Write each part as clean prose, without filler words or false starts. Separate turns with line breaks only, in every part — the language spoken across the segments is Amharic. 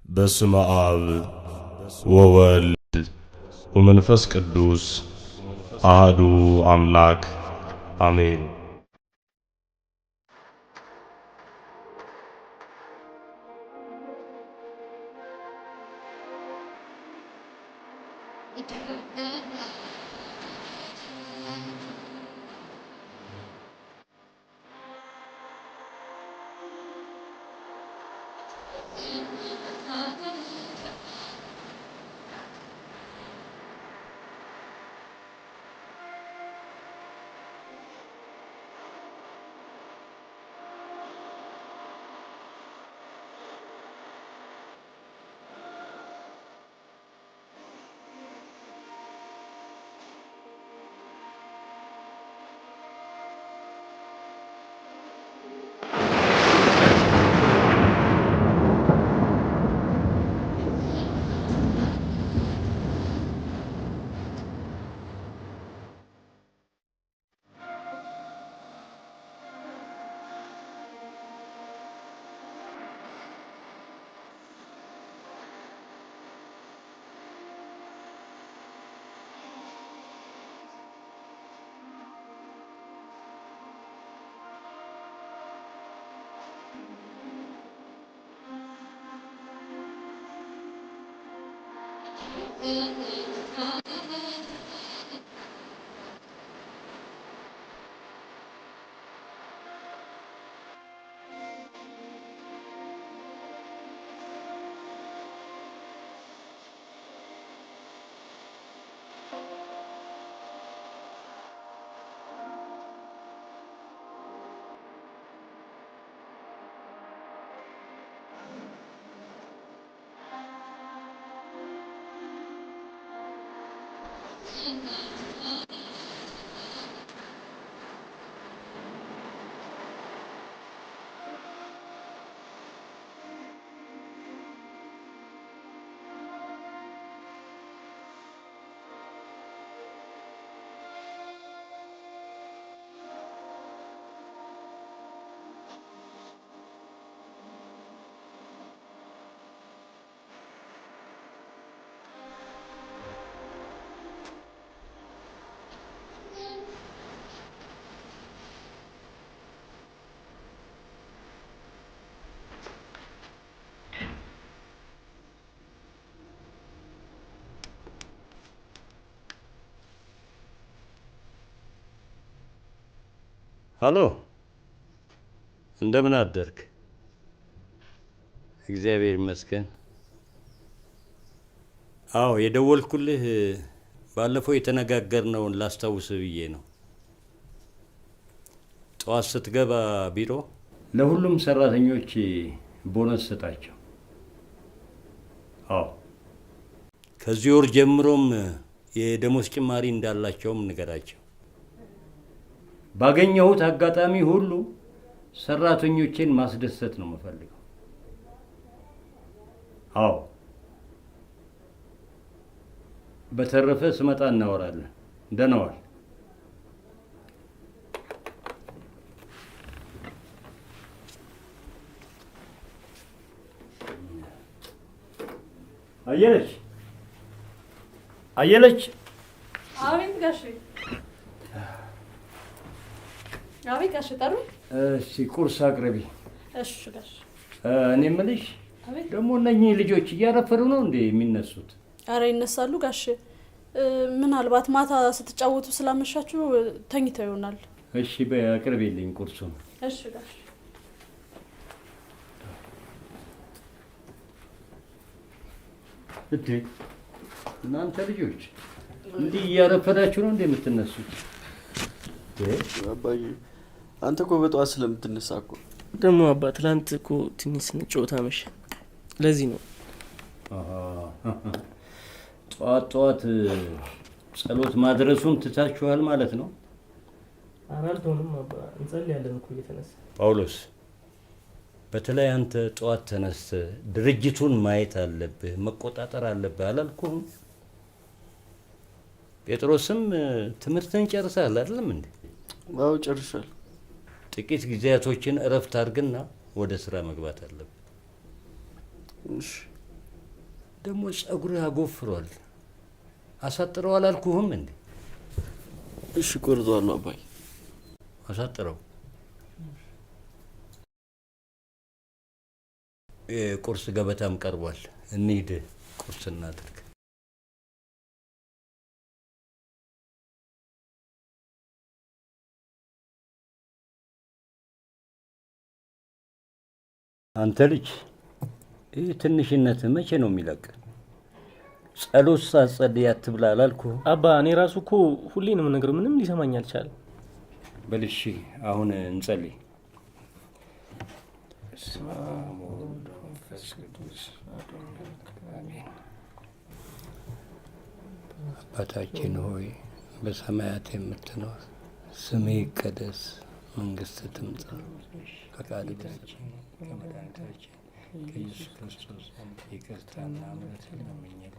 በስመ አብ ወወልድ ወመንፈስ ቅዱስ አሐዱ አምላክ አሜን።
ሃሎ፣ እንደምን አደርክ? እግዚአብሔር ይመስገን። አዎ፣ የደወልኩልህ ባለፈው የተነጋገርነውን ላስታውስ ብዬ ነው። ጠዋት ስትገባ ቢሮ ለሁሉም ሰራተኞች ቦነስ ሰጣቸው። አዎ፣ ከዚህ ወር ጀምሮም የደሞዝ ጭማሪ እንዳላቸውም ንገራቸው። ባገኘሁት አጋጣሚ ሁሉ ሰራተኞቼን ማስደሰት ነው የምፈልገው። አዎ፣ በተረፈ ስመጣ እናወራለን። ደህና ዋል። አየለች።
አቤት ጋሼ። አቤት ጋሼ ጠሩ።
እሺ ቁርስ አቅርቢ።
እሺ ጋሼ።
እኔ የምልሽ ደግሞ እነኚህ ልጆች እያረፈሩ ነው እንዴ የሚነሱት?
አረ ይነሳሉ ጋሼ። ምናልባት ማታ ስትጫወቱ ስላመሻችሁ ተኝተው ይሆናል።
እሺ በይ አቅርቢልኝ ቁርሱን።
እሺ ጋሼ።
እቴ እናንተ ልጆች እንዲህ እያረፈዳችሁ ነው እንዴ የምትነሱት?
አባዬ አንተ እኮ በጠዋት ስለምትነሳ እኮ
ደግሞ አባ ትላንት እኮ ትንሽ ስንጫወት አመሸ። ለዚህ ነው።
ጠዋት ጠዋት ጸሎት ማድረሱን ትታችኋል ማለት ነው?
አራልቶንም አባ እንጸልያለን እኮ እየተነሳ።
ጳውሎስ በተለይ አንተ ጠዋት ተነስተህ ድርጅቱን ማየት አለብህ፣ መቆጣጠር አለብህ አላልኩህም? ጴጥሮስም ትምህርትን ጨርሰሃል አይደለም እንዴ?
አዎ ጨርሻለሁ።
ጥቂት ጊዜያቶችን እረፍት አድርግና ወደ ስራ መግባት አለብህ።
እሺ
ደግሞ ጸጉርህ አጎፍሯል። አሳጥረው አላልኩህም እንዴ?
እሺ ቆርጠዋለሁ አባይ።
አሳጥረው። የቁርስ ገበታም ቀርቧል። እንሂድ ቁርስ እናድርግ። አንተ ልጅ ይህ ትንሽነት መቼ ነው የሚለቅ? ጸሎት ሳትጸልይ አትብላ አላልኩህ?
አባ እኔ ራሱ እኮ ሁሌ ነው የምነግረው፣ ምንም ሊሰማኝ አልቻለም።
በል እሺ አሁን እንጸልይ። በስመ አብ ወወልድ ወመንፈስ ቅዱስ አሜን። አባታችን ሆይ በሰማያት የምትኖር ስምህ ይቀደስ፣ መንግስትህ ትምጣ፣ ፈቃድህ በሰማይ ከመድኃኒታችን ከኢየሱስ ክርስቶስ ዘንድ ይቅርታና ምሕረትን ለምኝልን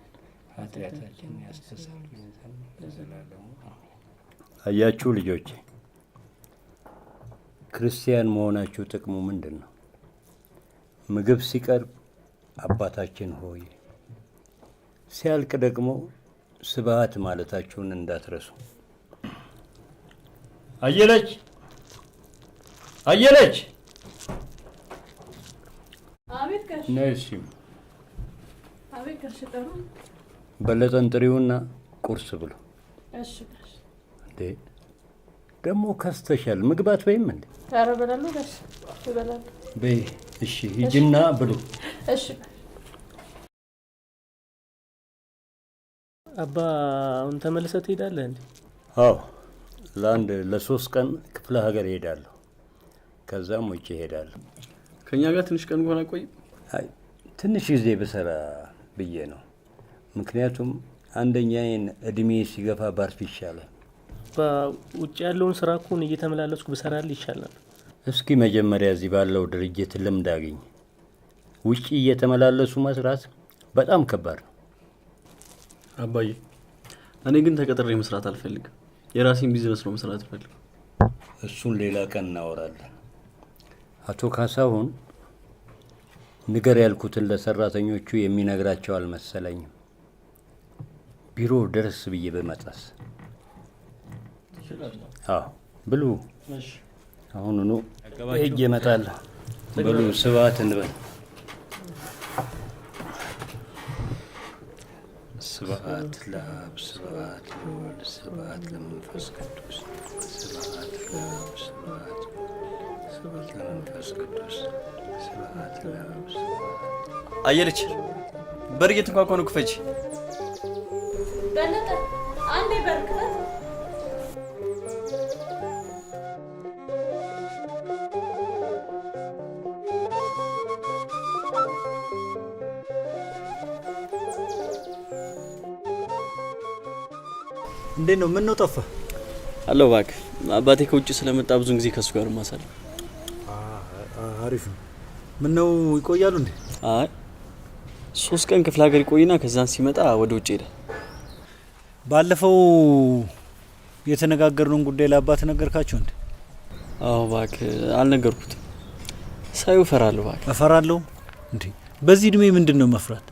ኃጢአታችንን ያስተሰርይልን ዘንድ ለዘላለሙ አሜን። አያችሁ ልጆቼ፣ ክርስቲያን መሆናችሁ ጥቅሙ ምንድን ነው? ምግብ ሲቀርብ አባታችን ሆይ፣ ሲያልቅ ደግሞ ስብሐት ማለታችሁን እንዳትረሱ። አየለች አየለች!
አቤት ጋሽ።
ነሽ?
አቤት ጋሽ ጠሩ።
በለጠን ጥሪውና ቁርስ ብሎ።
እሺ ጋሽ።
እንዴ ደግሞ ከስተሻል፣ ምግብ አትበይም እንዴ?
ኧረ እበላለሁ ጋሽ እበላለሁ።
በይ እሺ፣ ሂጂና ብሉ።
እሺ።
አባ አሁን ተመልሰህ ትሄዳለህ እንዴ?
አዎ ለ3 ቀን ክፍለ ሀገር እሄዳለሁ። ከዛም ውጭ እሄዳለሁ።
ከኛ ጋር ትንሽ ቀን እንኳን አቆይም?
አይ ትንሽ ጊዜ ብሰራ ብዬ ነው። ምክንያቱም አንደኛዬን እድሜ ሲገፋ ባርፍ ይሻላል።
ውጭ ያለውን ስራ እኮ እየተመላለስኩ ብሰራልህ ይሻላል።
እስኪ መጀመሪያ እዚህ ባለው ድርጅት ልምድ አግኝ። ውጭ እየተመላለሱ መስራት በጣም ከባድ ነው።
አባዬ እኔ ግን ተቀጥሬ መስራት አልፈልግም። የራሴን ቢዝነስ ነው መስራት ፈልግ።
እሱን ሌላ ቀን እናወራለን። አቶ ካሳሁን ንገር ያልኩትን ለሰራተኞቹ የሚነግራቸው አልመሰለኝም። ቢሮ ደረስ ብዬ በመጣስ ብሉ። አሁኑኑ ሄጄ እመጣለሁ። በሉ ስብሐት እንበል። ስብሐት ለአብ ስብሐት ለወልድ ስብሐት ለመንፈስ ቅዱስ ስብሐት ለአብ ስብሐት ለመንፈስ ቅዱስ ስብሐት ለአብ ስብሐት።
አየለች በር እየተንኳኳ ነው፣ ክፈች።
በለጠ አንዴ በር ክፈት።
እንዴት ነው? ምን ነው ጠፋ?
አለው እባክህ፣ አባቴ ከውጭ ስለመጣ ብዙን ጊዜ ከሱ ጋር ማሳለፍ።
አሪፍ ነው። ምን ነው ይቆያሉ እንዴ?
አይ 3 ቀን ክፍለ ሀገር ይቆይና ከዛን ሲመጣ ወደ ውጭ ሄደ።
ባለፈው የተነጋገርነውን ጉዳይ ለአባት ነገርካቸው እንዴ?
አዎ እባክህ አልነገርኩትም። ሳዩ እፈራለሁ። እባክህ
እፈራለሁ እንዴ? በዚህ እድሜ ምንድን ነው መፍራት?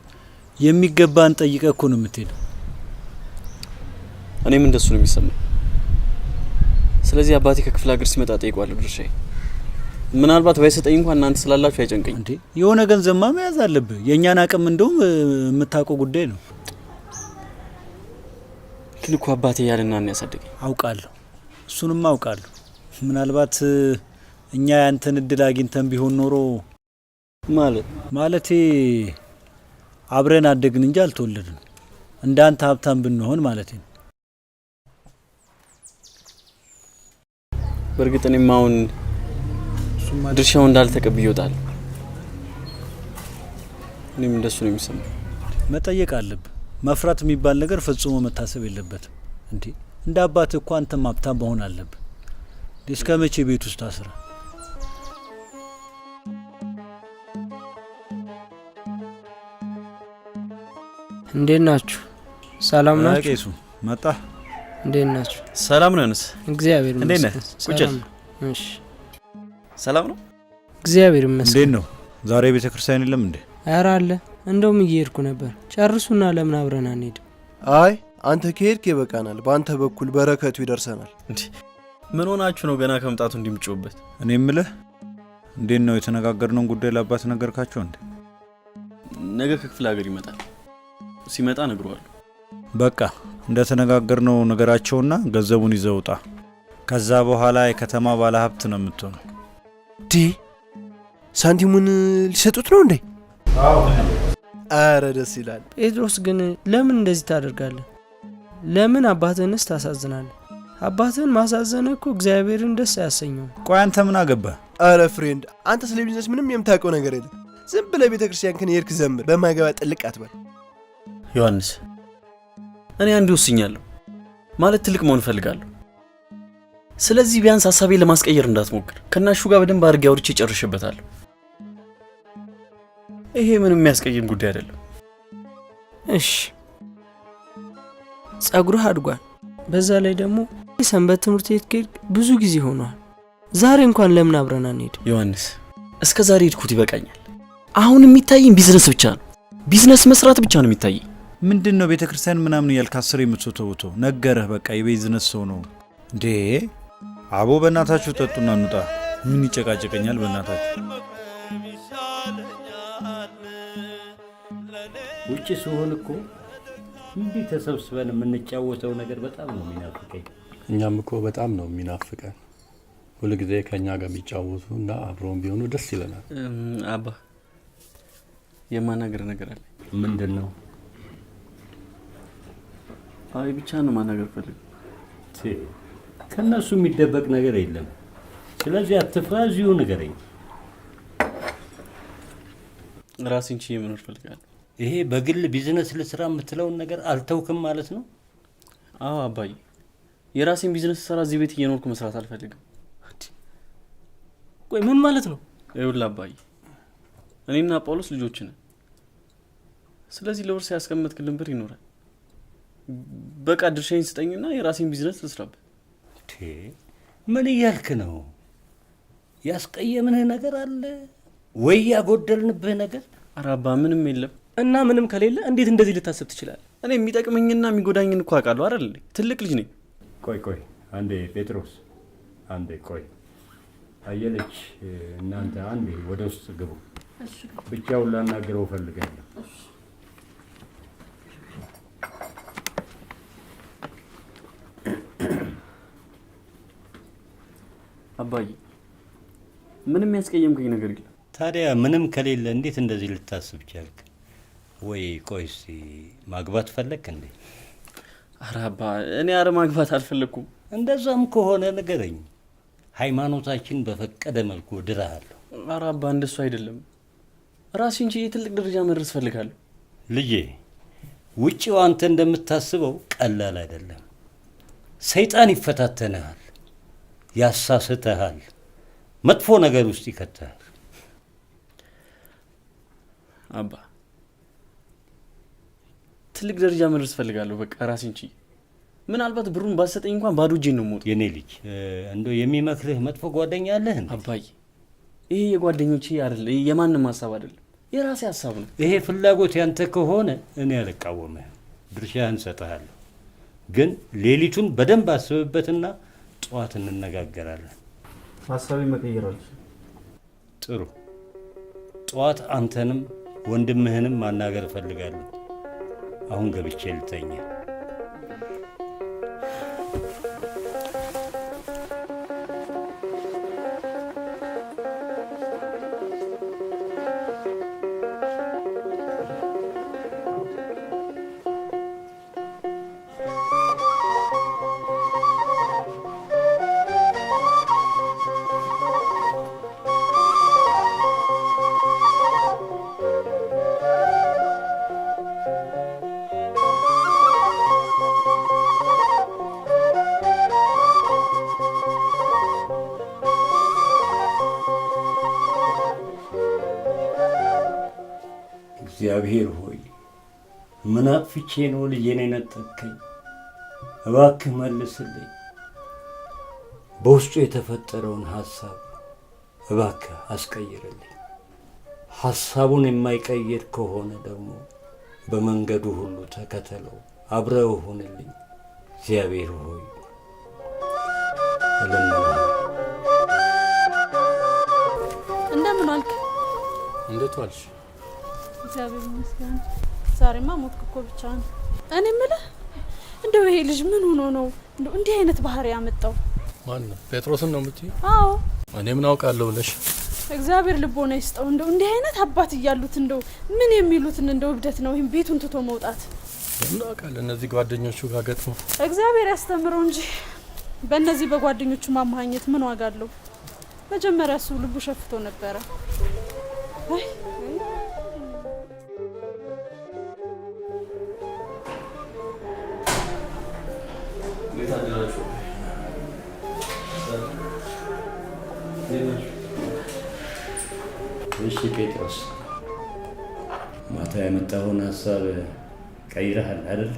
የሚገባን ጠይቀህ እኮ ነው የምትሄደው።
እኔም እንደሱ ነው የሚሰማኝ። ስለዚህ አባቴ ከክፍለ ሀገር ሲመጣ ጠይቋለሁ ድርሻዬ። ምናልባት ባይሰጠኝ እንኳን እናንተ ስላላችሁ አይጨንቀኝ
እንዴ። የሆነ ገንዘብማ መያዝ አለብህ። የእኛን አቅም እንደውም የምታውቀው ጉዳይ ነው።
ግን እኮ አባቴ ያለና ነው ያሳደገኝ።
አውቃለሁ፣ እሱንም አውቃለሁ። ምናልባት እኛ ያንተን እድል አግኝተን ቢሆን ኖሮ ማለቴ አብረን አደግን እንጂ አልተወለድን። እንዳንተ ሀብታም ብንሆን ማለት ነው።
በእርግጥ እኔም አሁን ድርሻው እንዳልተቀብዬ እወጣለሁ። እኔም እንደሱ ነው የሚሰማኝ።
መጠየቅ አለብህ። መፍራት የሚባል ነገር ፈጽሞ መታሰብ የለበትም። እንዴ እንደ አባት እኮ አንተም ሀብታም መሆን አለብህ። እስከ መቼ ቤት ውስጥ አስራ?
እንዴት ናችሁ? ሰላም ናችሁ?
ቄሱ መጣ።
እንዴት ናችሁ?
ሰላም ነው። እንስ
እግዚአብሔር
እንዴት ነህ?
ይመስገን።
ቁጭ
ሰላም ነው። እሺ
ሰላም ነው።
እግዚአብሔር ይመስገን።
እንዴት ነው? ዛሬ ቤተ ክርስቲያን የለም እንዴ?
ኧረ አለ። እንደውም እየሄድኩ ነበር። ጨርሱና ለምን አብረን አንሄድም?
አይ አንተ ከሄድክ ይበቃናል። በአንተ በኩል በረከቱ ይደርሰናል።
ምን ሆናችሁ ነው ገና ከመምጣቱ እንዲምጮበት?
እኔ የምልህ እንዴት ነው የተነጋገርነውን ጉዳይ ለአባት ነገርካቸው እንዴ?
ነገ ከክፍለ ሀገር ይመጣል። ሲመጣ ነግረዋለሁ። በቃ
እንደተነጋገርነው ነገራቸውና ገንዘቡን ይዘው ውጣ። ከዛ በኋላ የከተማ ባለ ሀብት ነው የምትሆነው።
ሳንቲሙን ሊሰጡት ነው እንዴ? አረ ደስ ይላል።
ጴጥሮስ ግን ለምን እንደዚህ ታደርጋለህ? ለምን አባትህንስ ታሳዝናለህ? አባትህን ማሳዘን እኮ እግዚአብሔርን ደስ አያሰኘው።
ቆይ አንተ ምን አገባህ?
አረ ፍሬንድ አንተ ስለ ቢዝነስ ምንም የምታውቀው ነገር የለም። ዝም ብለህ ቤተክርስቲያን ከን የርክ ዘምር፣ በማይገባ ጥልቅ አትበል።
ዮሐንስ እኔ አንድ ወስኛለሁ፣ ማለት ትልቅ መሆን እፈልጋለሁ። ስለዚህ ቢያንስ ሐሳቤ ለማስቀየር እንዳትሞክር። ከናሹ ጋር በደንብ አድርጌ አውርቼ ጨርሼበታለሁ። ይሄ ምንም የሚያስቀይም ጉዳይ አይደለም።
እሺ ጸጉርህ አድጓል። በዛ ላይ ደግሞ ሰንበት ትምህርት ቤት ከሄድክ ብዙ ጊዜ ሆኗል። ዛሬ እንኳን ለምን አብረን አንሄድ?
ዮሐንስ እስከ ዛሬ ሄድኩት ይበቃኛል። አሁን የሚታየኝ ቢዝነስ ብቻ ነው። ቢዝነስ መስራት ብቻ ነው የሚታየኝ።
ምንድነው ቤተክርስቲያን ምናምን ያልክ አስር የምትወተውቶ ነገርህ። በቃ የቢዝነስ ሰው ነው እንዴ? አቦ በእናታችሁ ጠጡና እንውጣ። ምን ይጨቃጨቀኛል በእናታችሁ።
ውጭ ሲሆን እኮ እንዲህ ተሰብስበን የምንጫወተው ነገር በጣም ነው የሚናፍቀኝ።
እኛም እኮ በጣም ነው የሚናፍቀን። ሁል ጊዜ ከኛ ጋር ቢጫወቱ እና አብረውን ቢሆኑ ደስ ይለናል።
አባ የማናገር ነገር አለ።
ምንድን ነው?
አይ ብቻ ነው ማናገር ፈልግ።
ከነሱ የሚደበቅ ነገር የለም። ስለዚህ አትፍራ፣ እዚሁ ንገረኝ።
ራሴን ችዬ መኖር ፈልጋለሁ።
ይሄ በግል ቢዝነስ ልስራ የምትለውን ነገር አልተውክም ማለት ነው?
አዎ አባዬ፣ የራሴን ቢዝነስ ስራ እዚህ ቤት እየኖርኩ መስራት አልፈልግም።
ቆይ ምን ማለት ነው?
ይኸውልህ አባዬ፣ እኔና ጳውሎስ ልጆች ነን። ስለዚህ ለውርስ ያስቀመጥክልን ብር ይኖራል። በቃ ድርሻዬን ስጠኝና የራሴን ቢዝነስ ልስራበት።
ምን እያልክ ነው? ያስቀየምንህ ነገር አለ ወይ? ያጎደልንብህ ነገር?
ኧረ አባ ምንም የለም።
እና ምንም ከሌለ እንዴት እንደዚህ ልታስብ ትችላለህ?
እኔ የሚጠቅመኝና የሚጎዳኝን እኮ አውቃለሁ አይደል? ትልቅ ልጅ ነኝ።
ቆይ አንዴ ጴጥሮስ፣ አንዴ ቆይ። አየለች፣ እናንተ አንዴ ወደ ውስጥ ግቡ። ብቻውን ላናገረው ፈልጋለሁ።
አባዬ ምንም ያስቀየምከኝ ነገር የለም።
ታዲያ ምንም ከሌለ እንዴት እንደዚህ ልታስብ ቻልክ? ወይ ቆይ እስቲ ማግባት ፈለክ እንዴ?
ኧረ አባ እኔ ማግባት አልፈለኩም።
እንደዛም ከሆነ ንገረኝ፣ ሃይማኖታችን በፈቀደ መልኩ ድራሃለሁ።
ኧረ አባ እንደሱ አይደለም። ራሴን ችዬ ትልቅ ደረጃ መድረስ ፈልጋለሁ።
ልጄ ውጪው አንተ እንደምታስበው ቀላል አይደለም። ሰይጣን ይፈታተንሃል፣ ያሳስተሃል፣ መጥፎ ነገር ውስጥ ይከተሃል።
አባ ትልቅ ደረጃ መድረስ ፈልጋለሁ። በቃ ራሴን ችዬ ምናልባት ብሩን ባሰጠኝ እንኳን ባዶ እጄን ነው የምወጣው።
የኔ ልጅ እንደው የሚመክርህ መጥፎ ጓደኛ አለህ እንዴ?
አባዬ ይሄ የጓደኞቼ አይደለም፣ የማንም ሀሳብ አይደለም፣ የራሴ ሀሳብ ነው።
ይሄ ፍላጎት ያንተ ከሆነ እኔ አልቃወምህም፣ ድርሻህን እሰጥሃለሁ። ግን ሌሊቱን በደንብ አስብበትና ጠዋት እንነጋገራለን።
ሀሳቤ መቀየር አልችልም።
ጥሩ፣ ጠዋት አንተንም ወንድምህንም ማናገር እፈልጋለሁ። አሁን ገብቼ ልተኛ። እግዚአብሔር ሆይ ምን አጥፍቼ ነው ልጄን የነጠቅከኝ? እባክህ መልስልኝ። በውስጡ የተፈጠረውን ሀሳብ እባክህ አስቀይርልኝ። ሐሳቡን የማይቀይር ከሆነ ደግሞ በመንገዱ ሁሉ ተከተለው፣ አብረው ሁንልኝ እግዚአብሔር ሆይ እለምንሃለሁ።
እንደምን ዋልክ?
እንዴት ዋልሽ?
እግዚአብሔር ይመስገን። ዛሬማ ሞትክ እኮ ብቻህን። እኔ የምልህ እንደው ይሄ ልጅ ምን ሆኖ ነው እንደው እንዲህ አይነት ባህሪ ያመጣው?
ማን ነው? ጴጥሮስን ነው የምትይው?
አዎ።
እኔ ምን አውቃለሁ ብለሽ?
እግዚአብሔር ልቦና ይስጠው። እንደው እንዲህ አይነት አባት እያሉት እንደው ምን የሚሉትን እንደው እብደት ነው ይሄን ቤቱን ትቶ መውጣት።
ምን አውቃለሁ እነዚህ ጓደኞቹ ጋር ገጥሞ።
እግዚአብሔር ያስተምረው እንጂ በእነዚህ በጓደኞቹ ማማኘት ምን ዋጋ አለው? መጀመሪያ እሱ ልቡ ሸፍቶ ነበረ። አይ
እሺ ጴጥሮስ፣ ማታ ያመጣውን ሀሳብ ቀይረሃል አይደል?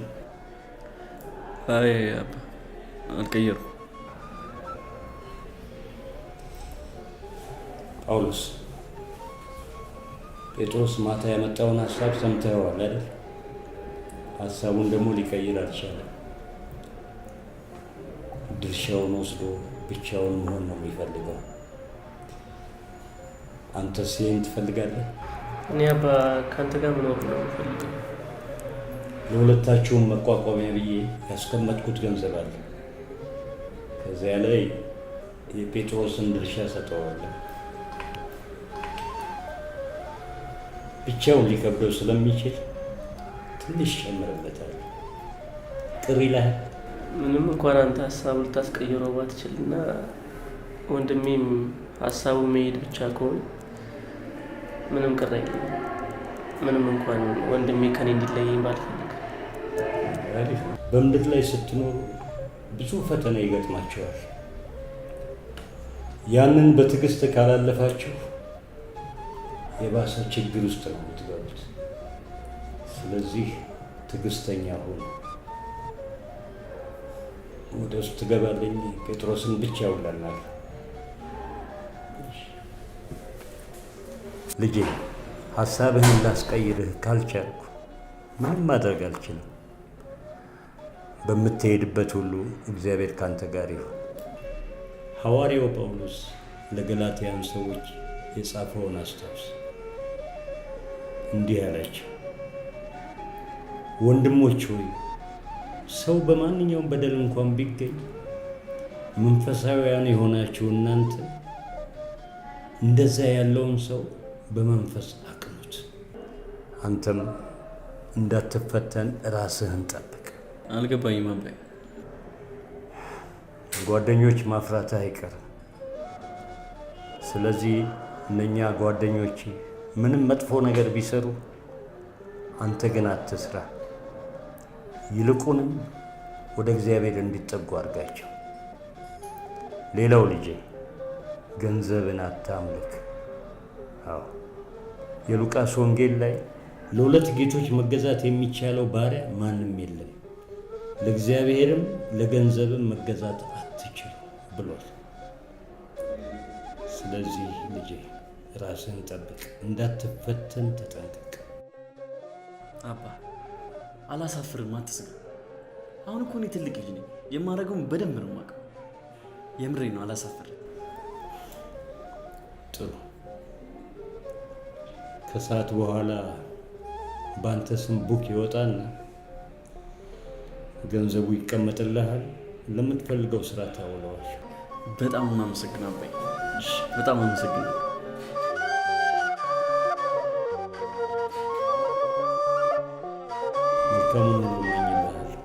አይ አባ አልቀየርኩም።
ጳውሎስ፣ ጴጥሮስ ማታ ያመጣውን ሀሳብ ሰምተኸዋል አይደል? ሀሳቡን ደግሞ ሊቀይር አልቻለም። ድርሻውን ወስዶ ብቻውን መሆን ነው የሚፈልገው። አንተስ ይህን ትፈልጋለህ?
እኔ አባ ከአንተ ጋር መኖር ነው የምፈልገው።
ለሁለታችሁም መቋቋሚያ ብዬ ያስቀመጥኩት ገንዘብ አለ። ከዚያ ላይ የጴጥሮስን ድርሻ ሰጠዋለሁ። ብቻውን ሊከብደው ስለሚችል ትንሽ ጨምርለታለሁ። ቅር ይልሃል?
ምንም እንኳን አንተ ሀሳቡ ልታስቀይረው ባትችልና ወንድሜም ሀሳቡ መሄድ ብቻ ከሆነ ምንም ቅር አይለኝም። ምንም እንኳን ወንድሜ ከኔ እንዲለየኝ ባልፈልግ።
በምድር ላይ ስትኖሩ ብዙ ፈተና ይገጥማቸዋል። ያንን በትዕግስት ካላለፋችሁ የባሰ ችግር ውስጥ ነው የምትገቡት። ስለዚህ ትዕግስተኛ ሁኑ። ወደ ውስጥ ትገባለኝ። ጴጥሮስን ብቻ ውለናል። ልጄ፣ ሀሳብህን ላስቀይርህ ካልቻልኩ ምንም ማድረግ አልችልም። በምትሄድበት ሁሉ እግዚአብሔር ካንተ ጋር ይሁን። ሐዋርያው ጳውሎስ ለገላትያን ሰዎች የጻፈውን አስታውስ። እንዲህ አላቸው፣ ወንድሞች ሆይ ሰው በማንኛውም በደል እንኳን ቢገኝ መንፈሳውያን የሆናችሁ እናንተ እንደዛ ያለውን ሰው በመንፈስ አቅኑት። አንተም እንዳትፈተን ራስህን ጠብቅ።
አልገባኝም አባዬ።
ጓደኞች ማፍራትህ አይቀርም። ስለዚህ እነኛ ጓደኞች ምንም መጥፎ ነገር ቢሰሩ አንተ ግን አትስራ። ይልቁንም ወደ እግዚአብሔር እንዲጠጉ አድርጋቸው። ሌላው ልጄ፣ ገንዘብን አታምልክ። አዎ፣ የሉቃስ ወንጌል ላይ ለሁለት ጌቶች መገዛት የሚቻለው ባሪያ ማንም የለም፣ ለእግዚአብሔርም ለገንዘብም መገዛት አትችሉ ብሏል። ስለዚህ ልጄ ራስህን ጠብቅ፣ እንዳትፈተን ተጠንቀቅ።
አባ አላሳፍርም፣ አትስጋ። አሁን እኮ እኔ ትልቅ ልጅ ነኝ። የማደርገውን በደንብ ነው የማውቀው። የምሬ ነው፣ አላሳፍርም።
ጥሩ። ከሰዓት በኋላ በአንተ ስም ቡክ ይወጣና ገንዘቡ ይቀመጥልሃል። ለምትፈልገው ስራ ታውለዋል።
በጣም አመሰግናለሁ አባዬ። በጣም አመሰግናለሁ።
መልካሙን ሁሉ እመኝልሃለሁ።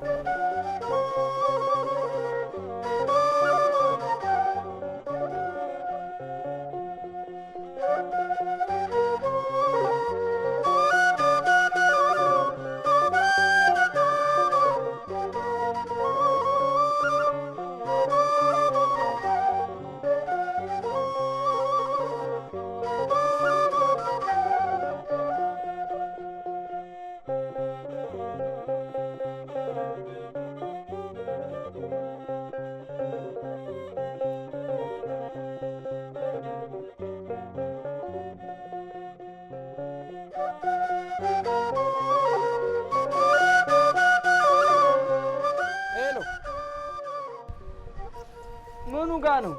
ጋር ነው?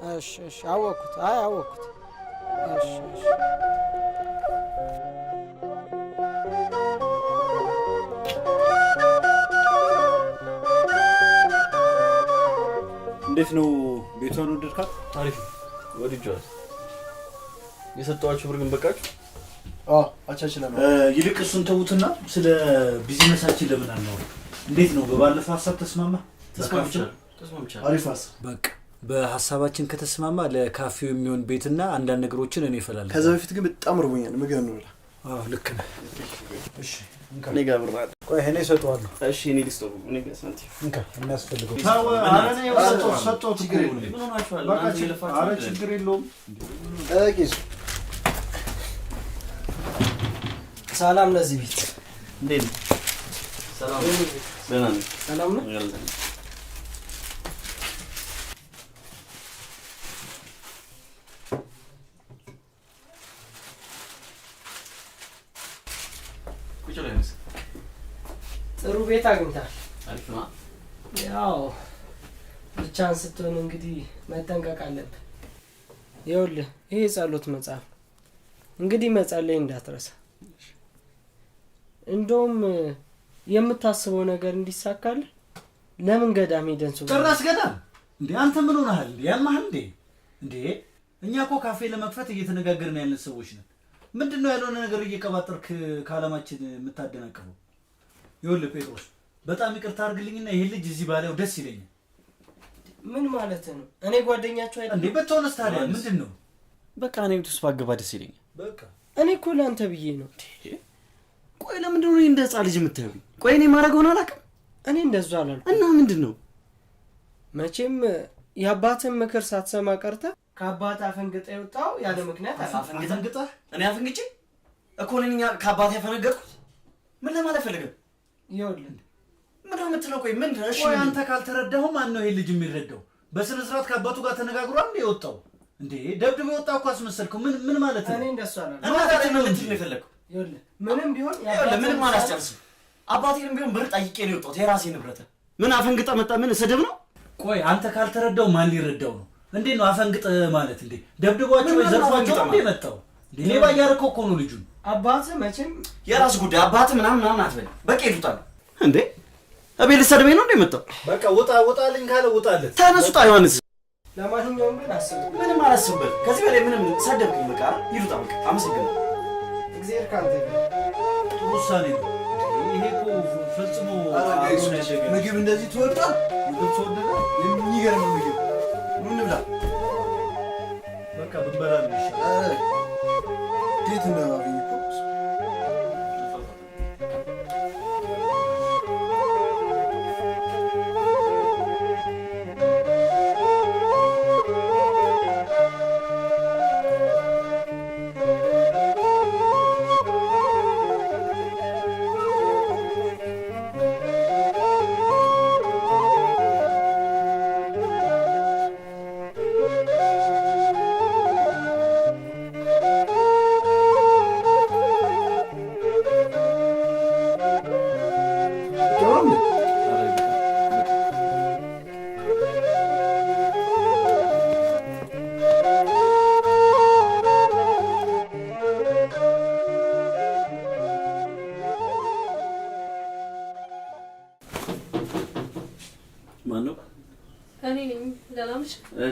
እሺ እሺ፣ አወኩት። አይ አወኩት። እሺ እሺ።
እንዴት ነው ቤቷን ወደድካት?
አሪፍ ወድጄዋለሁ። የሰጠኋችሁ ብር ግን በቃችሁ?
አቻችለን
ይልቅ እሱን ተዉትና ስለ ቢዝነሳችን ለምን አናወራም? እንዴት ነው በባለፈው ሀሳብ ተስማማ?
ተስማምቻለሁ።
አሪፍ ሀሳብ።
በቃ በሀሳባችን ከተስማማ ለካፌው የሚሆን ቤትና አንዳንድ ነገሮችን እኔ እፈላለሁ።
ከዛ በፊት ግን በጣም ርቦኛል፣ ምግብ እንብላ።
ልክ ነህ። እሺ
እኔ ጋር ብር አለ።
ቆይ እኔ እሰጠዋለሁ።
እሺ እኔ ልስጠው። እኔ ጋር ሳንቲም
እንካ የሚያስፈልገው
ሰጠው። ችግር የለውም።
ምን ሆናችኋል?
ኧረ ችግር የለውም።
ቂሱ
ሰላም ለዚህ ቤት።
እንዴት ነው? ሰላም ደህና ነኝ።
ሰላም ነው? ጥሩ ቤት አግኝታል።
አሪፍ ነው።
ያው ብቻህን ስትሆን እንግዲህ መጠንቀቅ አለብህ። ይኸውልህ ይሄ የጸሎት መጽሐፍ እንግዲህ መጸለይ እንዳትረሳ። እንደውም የምታስበው ነገር እንዲሳካል ለምን ገዳም ሄደን ሰው
ጭራሽ ገዳም እንዴ? አንተ ምን ሆነሃል? ያማህ እንዴ? እኛ እኮ ካፌ ለመክፈት እየተነጋገርን ያለን ሰዎች ነን። ምንድነው ያልሆነ ነገር እየቀባጠርክ ከዓለማችን የምታደናቅፈው? ይኸውልህ ጴጥሮስ በጣም ይቅርታ አድርግልኝና ይሄ ልጅ እዚህ ባለው ደስ ይለኛል።
ምን ማለት ነው? እኔ ጓደኛቸው አይደል
እንዴ? በተሆነስ ታዲያ ምንድነው?
በቃ እኔ ቤት ውስጥ ባገባ ደስ ይለኛል።
በቃ
እኔ እኮ ለአንተ ብዬ ነው።
ቆይ ለምንድን ነው እንደ ህፃን ልጅ የምታዩኝ? ቆይ እኔ ማድረገውን አላውቅም።
እኔ እንደዛ አላልኩም።
እና ምንድን ነው?
መቼም የአባትን ምክር ሳትሰማ ቀርተህ ከአባት አፈንግጠ የወጣው ያለ ምክንያት
አፈንግጠ? እኔ አፈንግጬ እኮ ነኝ ከአባት ያፈነገጥኩት። ምን ለማለት ፈልገህ?
ይኸውልህ
ምን ነው የምትለው? ቆይ ምን? እሺ
ቆይ አንተ ካልተረዳሁ ማን ነው ይሄ ልጅ የሚረዳው? በስነ ስርዓት ከአባቱ ጋር ተነጋግሯል እንዴ የወጣው? እንዴ ደብድቦ የወጣው እኮ አስመሰልከው። ምን ማለት ነው?
እኔ እንደሱ አላልኩም።
እና ታዲያ ምን ልትል ነው የፈለግኸው?
ይኸውልህ ምንም ቢሆን
ምንም አላስጨርስም። አባቴንም ቢሆን ብር ጠይቄ ነው የወጣሁት፣ የራሴ ንብረት። ምን አፈንግጠ መጣ? ምን ስድብ ነው?
ቆይ አንተ ካልተረዳው ማን ሊረዳው ነው? እንዴት ነው አፈንግጠ ማለት? እንዴ ደብድቧቸው ወይ ዘርፏቸው ነው የመጣው? እንዴ ሌባ እያደረከው እኮ ነው ልጁን።
አባትህ መቼም
የራስ ጉዳይ። አባትህ ምናምን አትበል። በቃ ይሉታል እንዴ? እቤት ልትሰድበኝ ነው እንዴ የመጣው?
በቃ ውጣልኝ ካለ ውጣለት።
ተነስ ውጣ ዮሐንስ።
ለማንኛውም ግን አስብ።
ምንም አላስብበት። ከዚህ በላይ ምንም ሰደብኝ። በቃ ይሉታ። በቃ አመሰግናለሁ።
እግዚአብሔር ካንተ ጋር።
ጥሩ ውሳኔ ነው። ይሄ እኮ ፈጽሞ
ምግብ እንደዚህ ትወጣል። ምግብ ተወደደ። የሚገርም ምግብ ምን እንብላ?
በቃ ብንበላ ነው ይሻላል።
እንዴት እንደባገኝ እኮ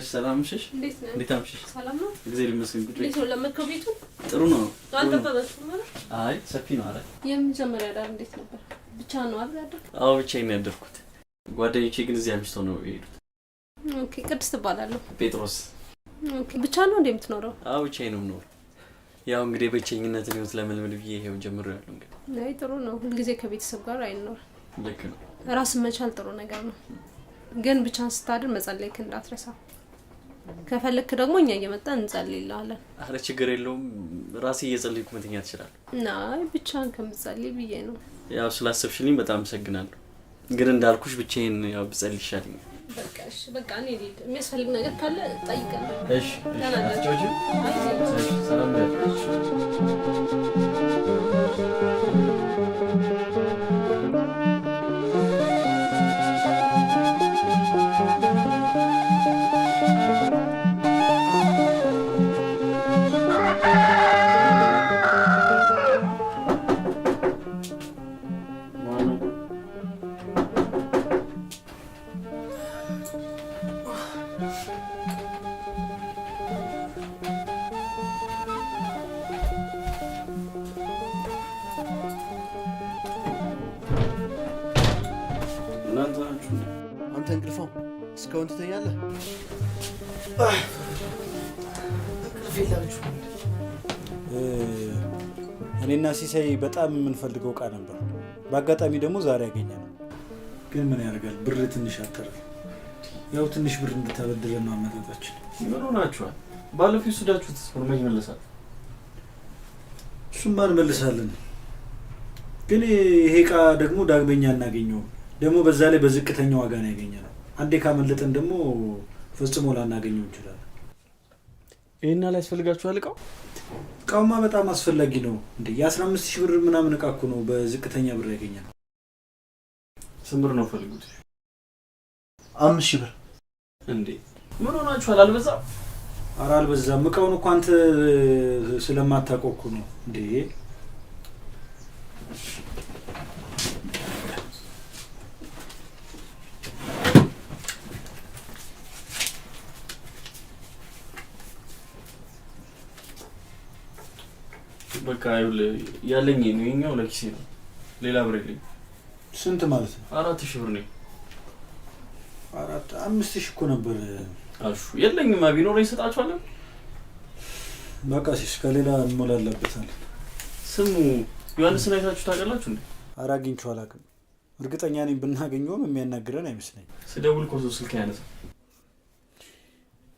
ሰላም ምሽሽ። እንዴት አምሽሽ?
ሰላም ነው።
እግዚአብሔር ይመስገን። ጉድ
እንዴት ነው ለመድከው ቤቱ?
ጥሩ ነው።
አልጠበበሽም ማለት?
አይ ሰፊ ነው። አረ
የመጀመሪያ ዳር እንዴት ነበር? ብቻ ነው አይደል ያደርኩት?
አዎ ብቻዬን ነው ያደርኩት። ጓደኞቼ ግን እዚህ አምሽተው ነው የሄዱት።
ኦኬ። ቅድስት እባላለሁ።
ጴጥሮስ።
ኦኬ። ብቻ ነው እንዴ የምትኖረው?
አዎ ብቻዬን ነው የምኖረው። ያው እንግዲህ ብቸኝነትን ህይወት ለመልመድ ብዬ ይሄው ጀምሬያለሁ። እንግዲህ
አይ ጥሩ ነው። ሁልጊዜ ከቤተሰብ ጋር አይኖር።
ልክ ነው።
ራስን መቻል ጥሩ ነገር ነው። ግን ብቻን ስታድር መጸለይክ እንዳትረሳ። ከፈለክ ደግሞ እኛ እየመጣን እንጸልይልሃለን።
አረ ችግር የለውም። ራሴ እየጸለይኩ መተኛት እችላለሁ።
ናይ ብቻን ከምትጸልይ ብዬ ነው።
ያው ስላሰብሽልኝ በጣም አመሰግናለሁ። ግን እንዳልኩሽ ብቻዬን ያው ብጸልይ ይሻለኛል።
በቃ እሺ፣ በቃ እኔ ልሂድ። የሚያስፈልግ ነገር ካለ ጠይቀኝ።
እሺ ሰላም
እስካሁን ትተኛለህ?
እኔና ሲሳይ በጣም የምንፈልገው እቃ ነበር። በአጋጣሚ ደግሞ ዛሬ ያገኘነው። ግን ምን ያደርጋል ብር ትንሽ አተረፈ። ያው ትንሽ ብር እንድታበድረን ማመጣጣችን።
ምን ሆናችኋል? ባለፈው ይሱዳችሁት ሆርመኝ መለሳል።
እሱማ እንመልሳለን። ግን ይሄ እቃ ደግሞ ዳግመኛ እናገኘውም። ደግሞ በዛ ላይ በዝቅተኛ ዋጋ ነው ያገኘነው። አንዴ ካመለጠን ደግሞ ፈጽሞ ላናገኘው እንችላለን።
ይሄና ላይ ያስፈልጋችኋል እቃው?
እቃውማ በጣም አስፈላጊ ነው እንዴ! የ15000 ብር ምናምን እቃ እኮ ነው በዝቅተኛ ብር ያገኘነው።
ስንት ብር ነው ፈልጉት?
5000 ብር።
እንዴ ምን ሆናችኋል? አልበዛም?
ኧረ አልበዛም። እቃውን እኮ አንተ ስለማታውቀው እኮ ነው እንዴ።
በቃ ያለኝ ነው የኛው ለኪሴ ነው። ሌላ ብር የለኝም።
ስንት ማለት ነው?
4000 ብር ነው።
5000 እኮ ነበር።
አሹ የለኝም። ቢኖረኝ እሰጣችኋለሁ።
በቃ ሲስ ከሌላ እንሞላለበታለን።
ስሙ ዮሐንስን አይታችሁ ታውቃላችሁ እንዴ?
ኧረ አግኝቼው አላውቅም። እርግጠኛ ነኝ ብናገኘውም የሚያናግረን አይመስለኝም።
ስደውል እኮ ስልክ ያነሳ።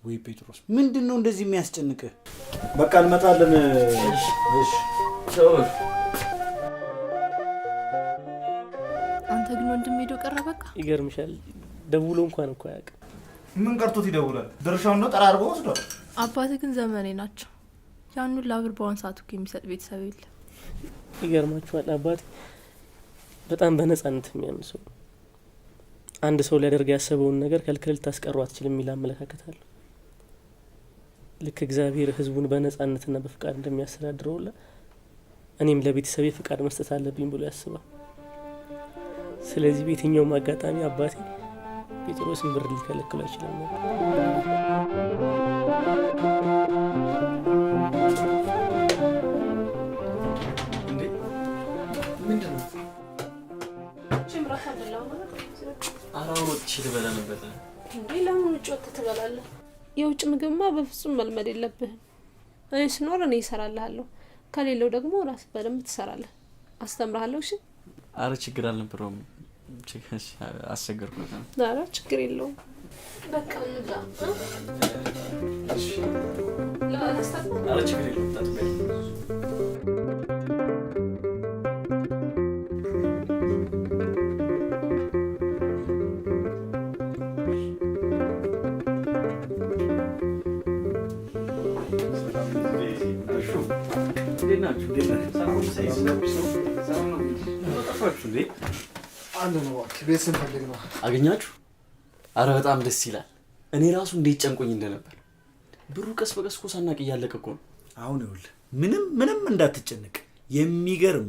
ወይ ጴጥሮስ ምንድን ነው እንደዚህ የሚያስጨንቅህ? በቃ እንመጣለን። እሺ
አንተ ግን ወንድም ሄዶ ቀረ። በቃ
ይገርምሻል፣ ደውሎ እንኳን እኮ አያውቅም።
ምን ቀርቶት ይደውላል? ድርሻውን ነው ጠራርጎ ወስዷል።
አባትህ ግን ዘመኔ ናቸው። ያን ሁሉ ብር በአሁን ሰዓት እኮ የሚሰጥ ቤተሰብ የለም።
ይገርማችኋል፣ አባቴ በጣም በነፃነት የሚያምን ሰው። አንድ ሰው ሊያደርግ ያሰበውን ነገር ከልክል ልታስቀሩ አትችልም የሚል አመለካከት አለ። ልክ እግዚአብሔር ሕዝቡን በነፃነትና በፍቃድ እንደሚያስተዳድረውላ እኔም ለቤተሰቤ ፍቃድ መስጠት አለብኝ ብሎ ያስባል። ስለዚህ በየትኛውም አጋጣሚ አባቴ ጴጥሮስን ብር ሊከለክሉ አይችልም ነበር።
እንዴ ምንድን ነው? አራውሮት ችል በላ ነበር
እንዴ? ለምን ውጭ ወጥተህ ትበላለህ? የውጭ ምግብማ በፍጹም መልመድ የለብህም። እኔ ስኖር እኔ እሰራልሃለሁ፣ ከሌለው ደግሞ ራስ በደንብ ትሰራለህ። አስተምርሃለሁ። እሺ?
አረ ችግር አልነበረውም። አስቸገርኩት።
ኧረ ችግር የለውም። በቃ እንብላ።
እሺ አረ ችግር የለውም። ታጥበኝ።
ቤት ስንፈልግ ነው
አገኛችሁ? አረ በጣም ደስ ይላል። እኔ ራሱ እንዴት ጨንቆኝ እንደነበር። ብሩ ቀስ በቀስ እኮ ሳናቅ እያለቀ እኮ ነው።
አሁን ይኸውልህ ምንም እንዳትጨነቅ። የሚገርም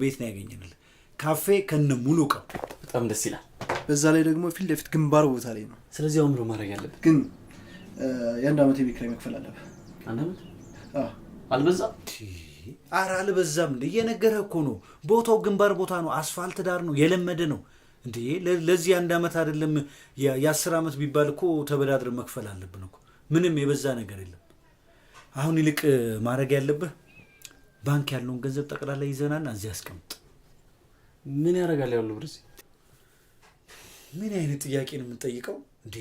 ቤት ነው ያገኘንልህ። ካፌ ከነ ሙሉ እቃው
በጣም ደስ ይላል።
በዛ ላይ ደግሞ ፊት ለፊት ግንባር ቦታ ላይ ነው።
ስለዚህ አሁን ብሎ ማድረግ ያለብን
ግን የአንድ ዓመት የቤት ኪራይ መክፈል አለብህ።
አንድ ዓመት? አልበዛም?
ኧረ አልበዛም። እንደ እየነገረህ እኮ ነው። ቦታው ግንባር ቦታ ነው። አስፋልት ዳር ነው። የለመደ ነው እንዴ። ለዚህ አንድ ዓመት አይደለም የ10 ዓመት ቢባል እኮ ተበዳድረን መክፈል አለብን እኮ። ምንም የበዛ ነገር የለም። አሁን ይልቅ ማድረግ ያለብህ ባንክ ያለውን ገንዘብ ጠቅላላ ይዘናና እዚህ አስቀምጥ።
ምን ያደርጋል ያለው ብር?
ምን አይነት ጥያቄ ነው የምንጠይቀው እንዴ?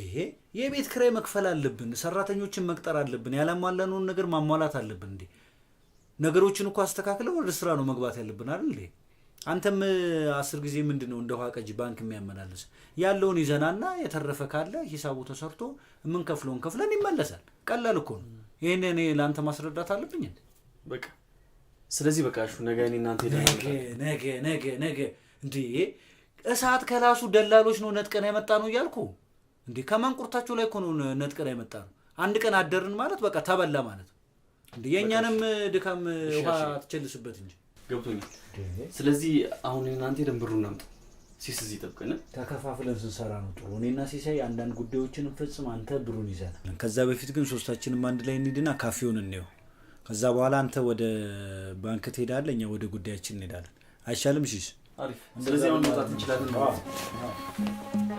የቤት ኪራይ መክፈል አለብን። ሰራተኞችን መቅጠር አለብን። ያላሟላነውን ነገር ማሟላት አለብን እንዴ። ነገሮችን እኮ አስተካክለው ወደ ስራ ነው መግባት ያለብን አይደል እንዴ? አንተም 10 ጊዜ ምንድነው እንደ ውሃ ቀጂ ባንክ የሚያመላልስ? ያለውን ይዘናና የተረፈ ካለ ሂሳቡ ተሰርቶ የምንከፍለውን ከፍለን ይመለሳል። ቀላል እኮ ነው። ይሄን እኔ ለአንተ ማስረዳት አለብኝ እንዴ?
በቃ ስለዚህ በቃ እሺ፣ ነገ እኔ እናንተ
ነገ እንዴ እሳት ከላሱ ደላሎች ነው ነጥቀን ያመጣ ነው እያልኩ እንዴ? ከማንቁርታቸው ላይ እኮ ነው ነጥቀን ያመጣ ነው። አንድ ቀን አደርን ማለት በቃ ተበላ ማለት እንዴ? የኛንም ድካም ውሃ ትቸልስበት እንጂ።
ገብቶኛል። ስለዚህ አሁን እናንተ ደንብሩን እናምጡ። ሲስ እዚህ ጠብቀን
ተከፋፍለን ስንሰራ ነው ጥሩ። እኔና ሲሳይ አንዳንድ ጉዳዮችን እንፈጽም፣ አንተ ብሩን ይዘና። ከዛ በፊት ግን ሶስታችንም አንድ ላይ እንሂድና ካፌውን እንየው። ከዛ በኋላ አንተ ወደ ባንክ ትሄዳለህ፣ እኛ ወደ ጉዳያችን እንሄዳለን። አይሻልም? ሲስ
አሪፍ። ስለዚህ አሁን መውጣት እንችላለን።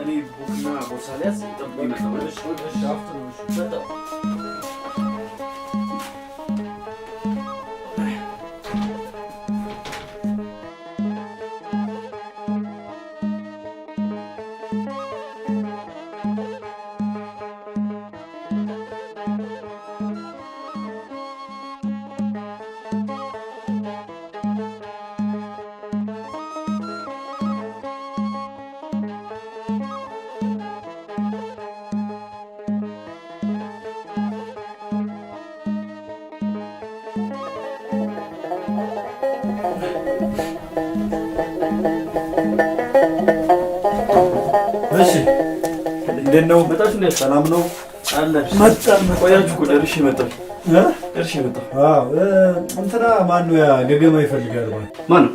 እኔ ቡክና ቦርሳ ሊያዝ ጠብቁ ይመጣል። እሺ አፍጥሩ። እሺ በጣም
እሺ እንዴት ነው? መጣችሁ እንዴ? ሰላም ነው አለ። መጣን ቆያችሁ እኮ ደርሼ መጣሁ። ደርሼ መጣሁ። አዎ እንትና ማን ነው ያ ገገማ ይፈልጋል ማለት? ማን ነው?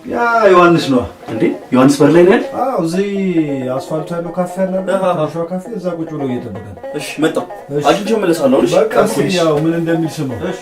ያ ዮሐንስ ነው እንዴ? ዮሐንስ በር ላይ ነው ያለው? አዎ እዚህ አስፋልቱ ያለው ካፌ አለ አይደል? ካፌ እዛ ቁጭ ብሎ እየጠበቀ ነው። እሺ መጣሁ። አግኝቼው እመለሳለሁ። እሺ በቃ ያው ምን እንደሚል ስማው። እሺ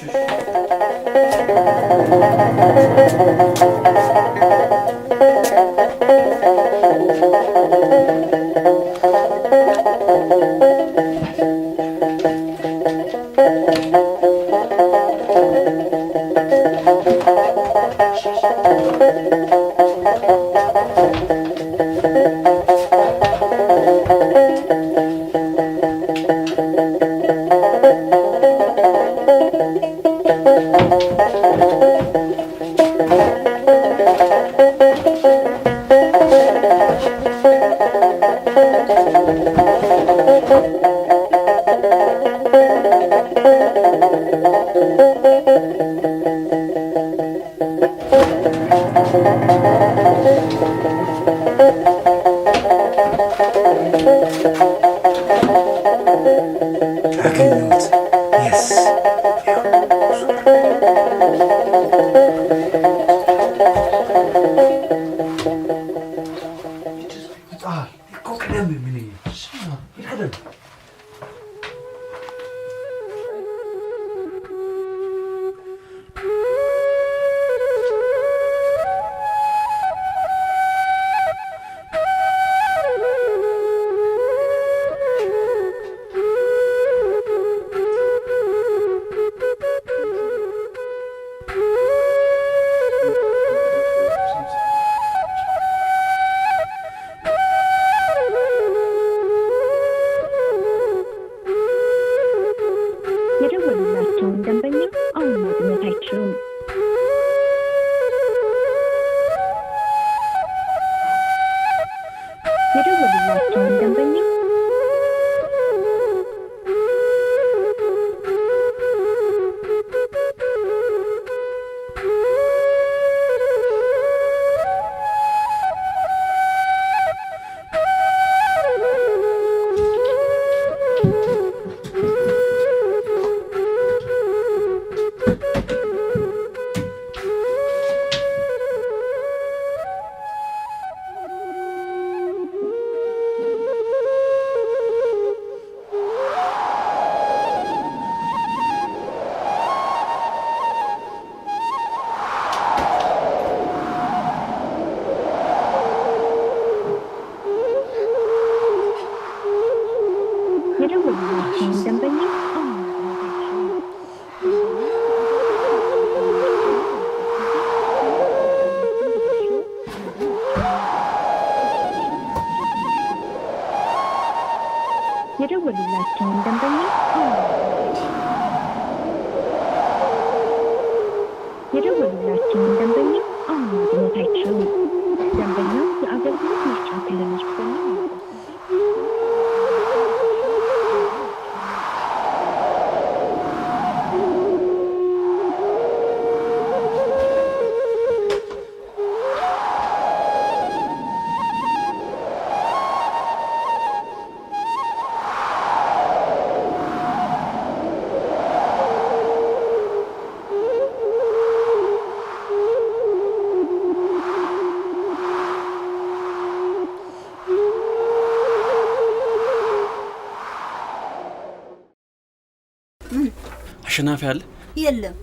አሸናፊ አለ?
የለም።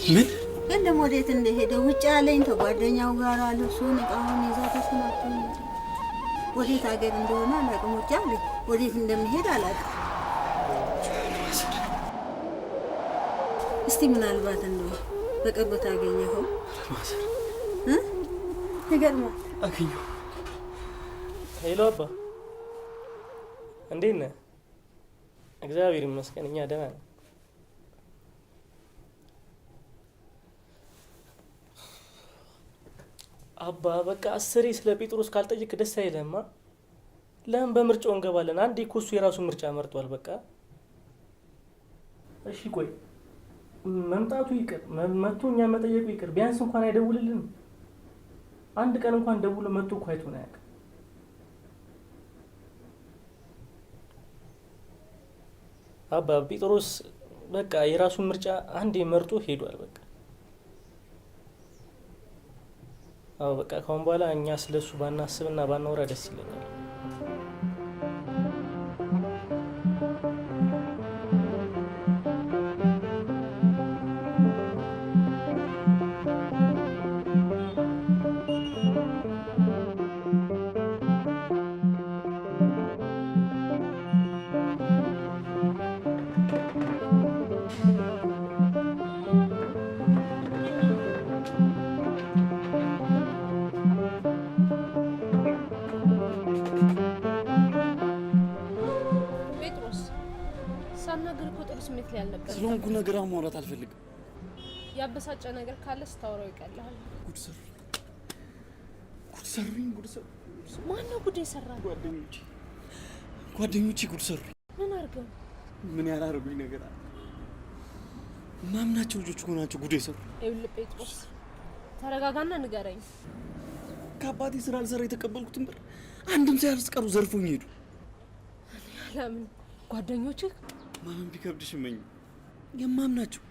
ምን?
ግን ደግሞ ወዴት እንደሄደ ውጭ ያለኝ ተጓደኛው ጋር ልብሱን እቃውን ይዛ ተሰናብቶ ወዴት ሀገር እንደሆነ አላውቅም። ውጭ አለኝ ወዴት እንደሚሄድ አላውቅም። እስቲ ምናልባት እንደው በቅርቡ ታገኘኸው ይገርማል።
አገኘሁ።
ሄሎ አባ፣ እንዴት ነህ? እግዚአብሔር ይመስገን እኛ ደህና ነን። አባ በቃ 10 ስለ ጴጥሮስ ካልጠየቅ ደስ አይልህማ? ለምን በምርጫው እንገባለን? አንዴ እኮ እሱ የራሱ ምርጫ መርጧል። በቃ እሺ ቆይ መምጣቱ ይቅር፣ መጥቶ እኛን መጠየቁ ይቅር፣ ቢያንስ እንኳን አይደውልልንም? አንድ ቀን እንኳን ደውሎ መጥቶ እኮ አይቶን አያውቅም። አባ ጴጥሮስ በቃ የራሱን ምርጫ አንዴ መርጦ ሄዷል። በቃ አዎ በቃ ካሁን በኋላ እኛ ስለሱ ባናስብና ባናወራ ደስ ይለኛል።
ስለሆንኩ ነገር ማውራት አልፈልግም።
ያበሳጨ ነገር ካለ ስታወራው ይቀላል።
ጉድ ሰሩኝ።
ማነው ጉድ የሰራ?
ጓደኞቼ ጉድ ሰሩኝ።
ምን አድርገው?
ምን ያላረጉኝ ነገር አለ? ማምናቸው ልጆች እኮ ናቸው ጉድ የሰሩ።
ይኸውልህ ጴጥሮስ ተረጋጋና ንገረኝ።
ከአባቴ ስራ ልሰራ የተቀበልኩትን ብር አንድም ሳያስቀሩ ዘርፎኝ ሄዱ።
ለምን? ጓደኞችህ
ማመን ቢከብድሽ እመኝ የማምናቸው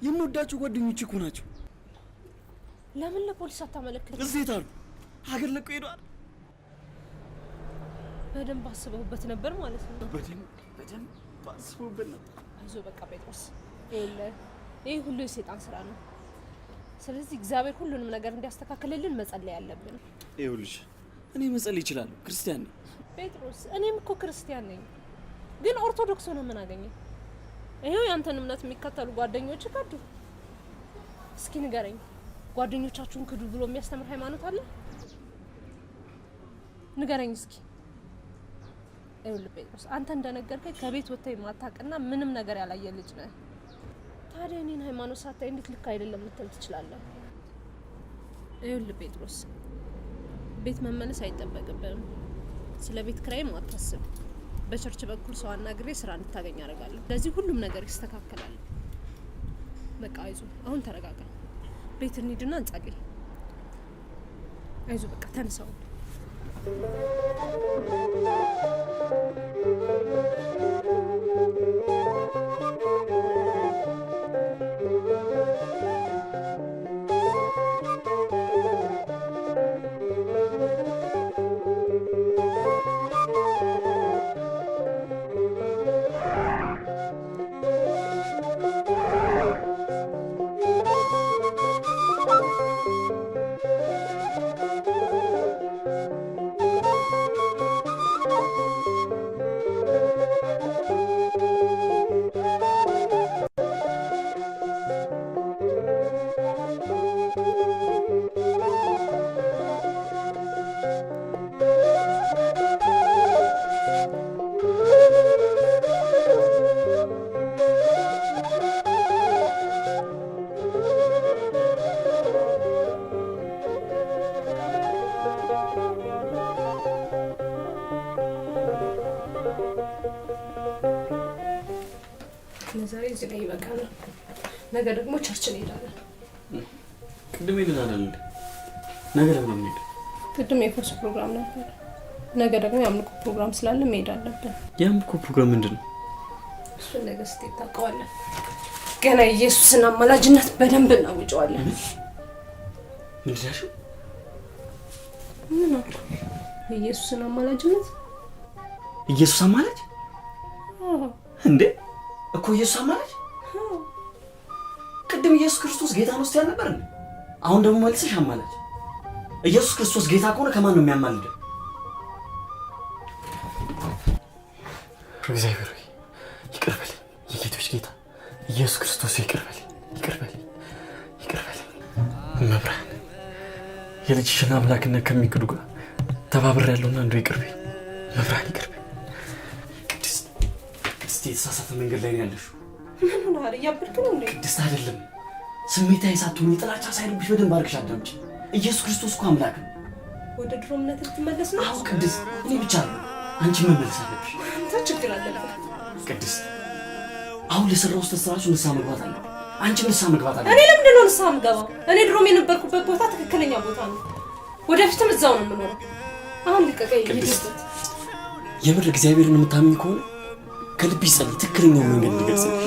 የምወዳቸው ጓደኞቼ እኮ ናቸው።
ለምን ለፖሊስ አታመለክት?
እዚህ አሉ ሀገር ለቀው ሄደዋል።
በደንብ አስበውበት ነበር ማለት ነው።
በደንብ አስበውበት ነበር።
አይዞህ በቃ ጴጥሮስ፣ ይህ ሁሉ የሰይጣን ስራ ነው። ስለዚህ እግዚአብሔር ሁሉንም ነገር እንዲያስተካክልልን መጸለይ ያለብን።
ይኸውልሽ እኔ መጸለይ እችላለሁ፣ ክርስቲያን ነኝ።
ጴጥሮስ እኔም እኮ ክርስቲያን ነኝ፣ ግን ኦርቶዶክስ ሆነ ምን አገኘ? ይሄው ያንተን እምነት የሚከተሉ ጓደኞች ካዱ። እስኪ ንገረኝ፣ ጓደኞቻችሁን ክዱ ብሎ የሚያስተምር ሃይማኖት አለ? ንገረኝ እስኪ። ይኸውልህ ጴጥሮስ፣ አንተ እንደነገርከኝ ከቤት ወጥተህ የማታውቅና ምንም ነገር ያላየ ልጅ ነህ። ታዲያ እኔን ሃይማኖት ሳታይ እንዴት ልክ አይደለም ልትል ትችላለህ? ይኸውልህ ጴጥሮስ፣ ቤት መመለስ አይጠበቅብህም። ስለ ቤት ኪራይም አታስብ። በቸርች በኩል ሰው አናግሬ ስራ እንድታገኝ አደርጋለሁ። ለዚህ ሁሉም ነገር ይስተካከላል። በቃ አይዞህ፣ አሁን ተረጋጋ። ቤት እንሂድና እንጸልይ። አይዞህ በቃ ተነሳው። ለዛሬ እዚህ ላይ ይበቃናል። ነገ ደግሞ ቸርች እንሄዳለን።
ቅድም ሄደን አይደል እንዴ? ነገ ለምን እንሄድ?
ቅድም የፎስ ፕሮግራም ነበር። ነገ ደግሞ የአምልኮ ፕሮግራም ስላለ መሄድ አለብን።
የአምልኮ ፕሮግራም ምንድን ነው?
እሱን ነገ ስትሄድ ታውቀዋለህ። ገና ኢየሱስን አማላጅነት በደንብ እናውጀዋለን።
ምንድን ነው?
ምን ነው ኢየሱስን አማላጅነት?
ኢየሱስ አማላጅ እንዴ? እኮ ኢየሱስ አማላጅ ቅድም ኢየሱስ ክርስቶስ ጌታ ነው ስትያል ነበር እንዴ? አሁን ደግሞ መልሰሽ አማላጅ። ኢየሱስ ክርስቶስ ጌታ ከሆነ ከማን ነው የሚያማልደው? እግዚአብሔር ሆይ ይቅር በለኝ። የጌቶች ጌታ ኢየሱስ ክርስቶስ ይቅር በለኝ፣ ይቅር በለኝ፣ ይቅር በለኝ። መብራን የልጅሽን አምላክነት ከሚክዱ ጋር ተባብሬ ያለውና አንዱ ይቅር በለኝ። መብራን ይቅር በለኝ። ቅድስት የተሳሳተ መንገድ ላይ ነው ያለሽው።
ምን ነው ያብርክ ነው እንዴ?
ቅድስት አይደለም። ስሜታዊ ሳትሆኚ ጥላቻ ሳይልብሽ በደንብ አድርገሽ አዳምጪ። ኢየሱስ ክርስቶስ እኮ አምላክ ነው።
ወደ ድሮ እምነት ልትመለስ ነው?
አዎ ቅድስት፣ እኔ ብቻ ነው አንቺ መመለስ አለብሽ።
አንተ ችግር አለብህ
ቅድስት። አሁን ለሰራው ስተስራችሁ ንስሐ መግባት አለ። አንቺ ንስሐ መግባት አለ።
እኔ ለምንድን ነው ንስሐ የምገባው? እኔ ድሮም የነበርኩበት ቦታ ትክክለኛ ቦታ ነው። ወደፊትም እዛው ነው የምኖረው። አሁን ልቀቀኝ።
ቅድስት፣ የምር እግዚአብሔርን የምታምኝ ከሆነ ከልብሽ ጸልይ። ትክክለኛው መንገድ እንዲገልጽልሽ።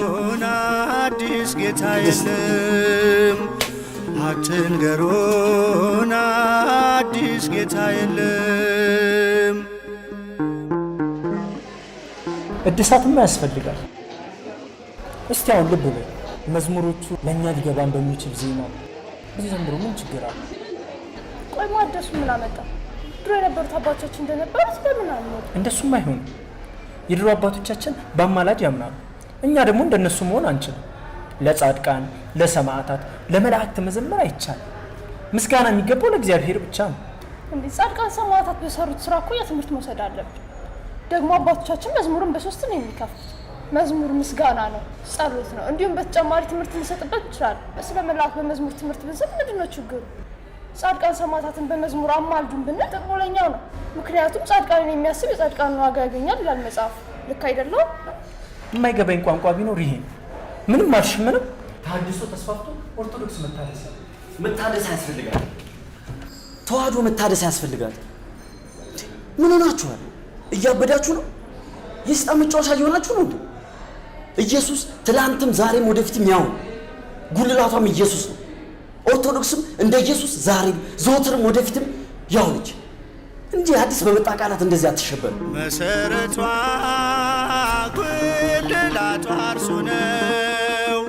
አዲስ ጌታ የለም አትንገሩን፣ አዲስ ጌታ የለም።
እድሳትማ ያስፈልጋል። እስቲ አሁን ልብ በል፣ መዝሙሮቹ ለእኛ ሊገባን በሚችል ዜማ እዚህ ዘምሮ ምን ችግር አለ?
ቆይ ማደሱ ምን አመጣ? ድሮ የነበሩት አባቶቻችን እንደነበሩት ለምን አልሞቱ?
እንደሱም አይሆንም። የድሮ አባቶቻችን በአማላጅ ያምናሉ። እኛ ደግሞ እንደነሱ መሆን አንችልም። ለጻድቃን፣ ለሰማዕታት፣ ለመላእክት መዘመር አይቻልም። ምስጋና የሚገባው ለእግዚአብሔር ብቻ ነው።
እንዴ ጻድቃን ሰማዕታት በሰሩት ስራ እኮ የትምህርት መውሰድ አለብን። ደግሞ አባቶቻችን መዝሙርን በሶስት ነው የሚከፍሉት። መዝሙር ምስጋና ነው፣ ጸሎት ነው። እንዲሁም በተጨማሪ ትምህርት ልንሰጥበት እንችላለን። ስለ መላእክት በመዝሙር ትምህርት ብንሰጥ ምንድን ነው ችግሩ? ጻድቃን ሰማዕታትን በመዝሙር አማልዱን ብንል ጥቅሙ ለእኛው ነው። ምክንያቱም ጻድቃንን የሚያስብ የጻድቃንን ዋጋ ያገኛል ይላል መጽሐፍ። ልክ አይደለም?
የማይገባኝ ቋንቋ ቢኖር ይሄ ምንም አልሽ ምንም። ተሐድሶ ተስፋፍቶ ኦርቶዶክስ
መታደስ ያስፈልጋል። ተዋህዶ መታደስ ያስፈልጋል። ምን ሆናችኋል? እያበዳችሁ ነው? የሰይጣን መጫወቻ እየሆናችሁ ነው እንዴ? ኢየሱስ ትላንትም ዛሬም ወደፊትም ያው ጉልላቷም ኢየሱስ ነው። ኦርቶዶክስም እንደ ኢየሱስ ዛሬም ዘወትርም ወደፊትም ያው ነች እንጂ አዲስ በመጣ ቃላት እንደዚህ አትሸበሩ።
መሰረቷ ጉልላቷ እርሱ ነው፣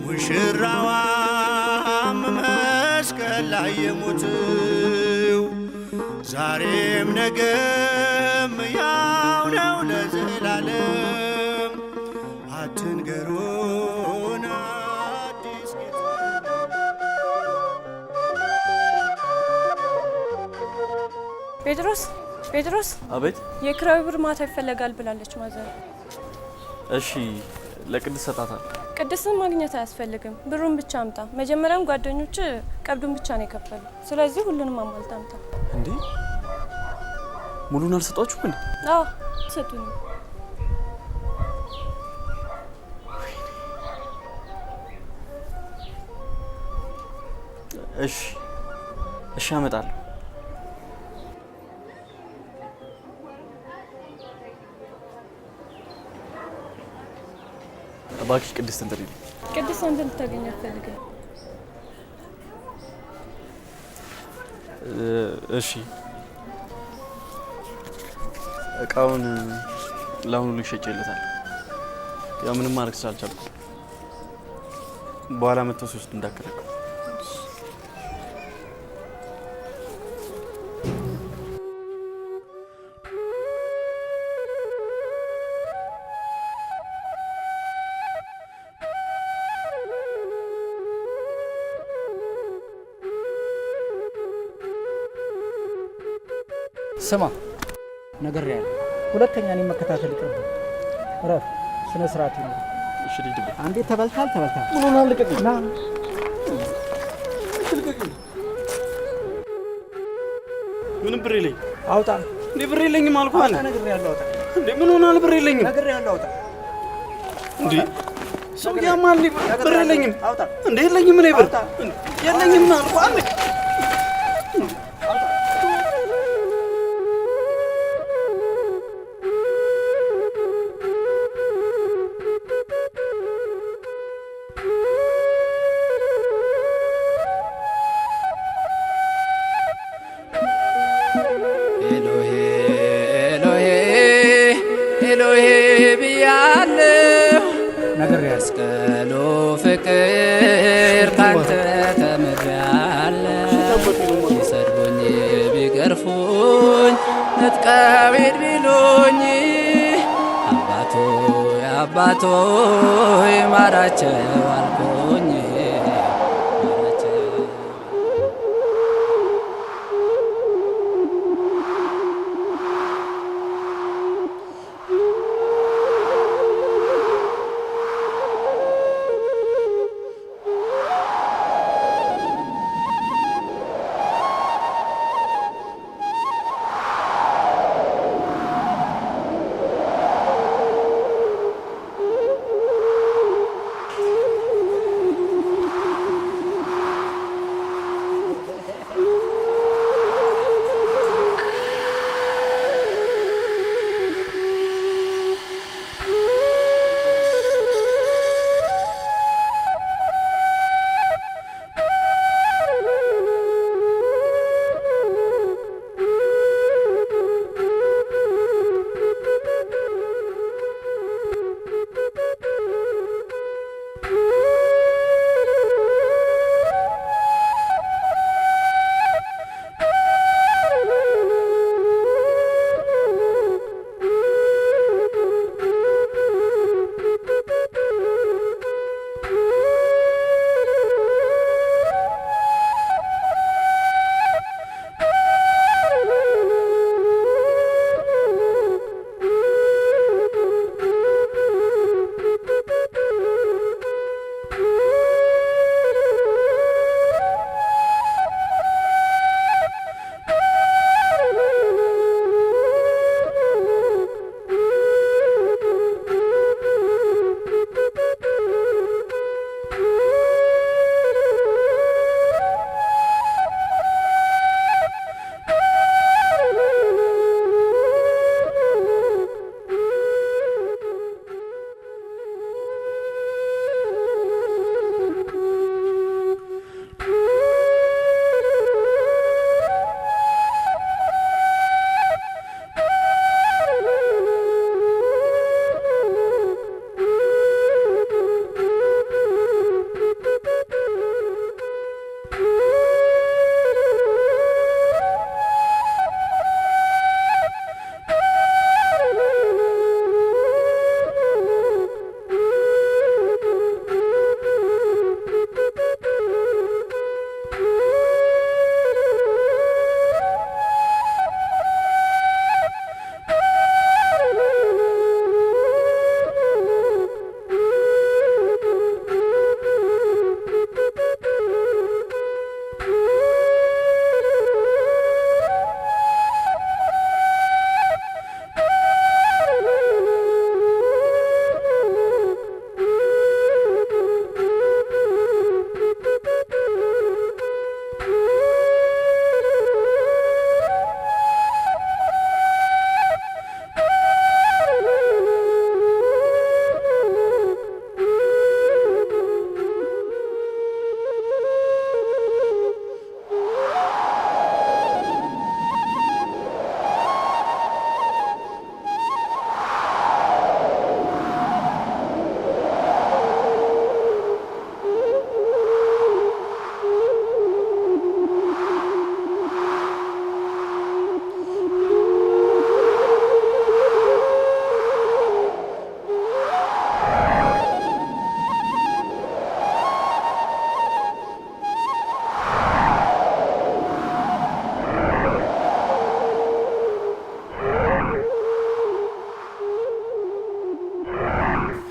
ሙሽራዋም መስቀል ላይ የሞተው ዛሬም ነገም ያው ነው ለዘላለም። አትንገሩን አዲስ ጌታ።
ጴጥሮስ
አቤት።
የክራይ ብር ማታ ይፈለጋል ብላለች ማዘር።
እሺ ለቅድስት ሰጣታል።
ቅድስትን ማግኘት አያስፈልግም፣ ብሩን ብቻ አምጣ። መጀመሪያም ጓደኞች ቀብዱን ብቻ ነው የከፈሉ። ስለዚህ ሁሉንም አሟልታ አምጣ።
እንዴ ሙሉን አልሰጧችሁም እንዴ?
አዎ ሰጡኝ።
እሺ አመጣለሁ። እባክሽ ቅድስትን ጥሪልኝ።
ቅድስት አንተ ልታገኝ አትፈልግም?
እሺ እቃውን ለአሁኑ ልሸጭለታል። ያው ምንም ማድረግ ስላልቻልኩ በኋላ መጥተው ሲወስድ እንዳከረከው።
ስማ ነገር ያለ ሁለተኛ እኔ መከታተል ይቅርብ። ረፍ ስነ ስርዓት ነው።
እሺ ልጅ
አንዴ ተበልታል። ምን ሆነ? ልቀቅኝ። ና
ምንም ብር የለኝም።
አውጣ።
እንዴ ብር የለኝም አልኩህ አለ።
ነግሬሃለሁ። አውጣ።
እንዴ ምን ሆናል? ብር የለኝም።
ነግሬሃለሁ። አውጣ።
እንዴ ሰው ያማል። ብር የለኝም።
አውጣ።
እንዴ የለኝም። እኔ ብር የለኝም አልኩህ አለ።
ኤሎሄ ብያለሁ
ነግሬሃለሁ።
መስቀሉ ፍቅር ካንተ ተምሬአለሁ። ቢሰድቡኝ ቢገርፉኝ ነጥቀው ሂድ ቢሉኝ አባቶይ ማራቸው አልኩኝ።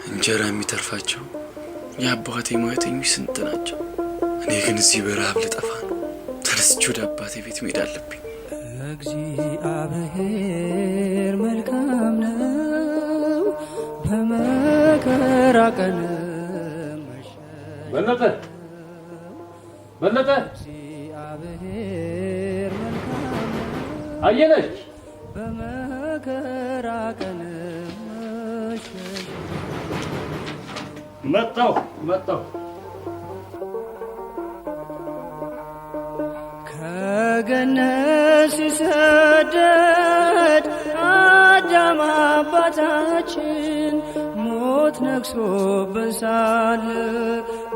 እንጀራ የሚተርፋቸው የአባቴ ሙያተኞች ስንት ናቸው። እኔ ግን እዚህ በረሃብ ልጠፋ ነው። ተነስቼ ወደ አባቴ ቤት መሄድ አለብኝ።
እግዚአብሔር መልካም ነው በመከራ ቀን።
በለጠ
እግዚአብሔር መልካም ነው
አየነች
በመከራ ቀን።
መጣሁ
ከገነት ሲሰደድ አዳም አባታችን ሞት ሞት ነግሶብን ሳለ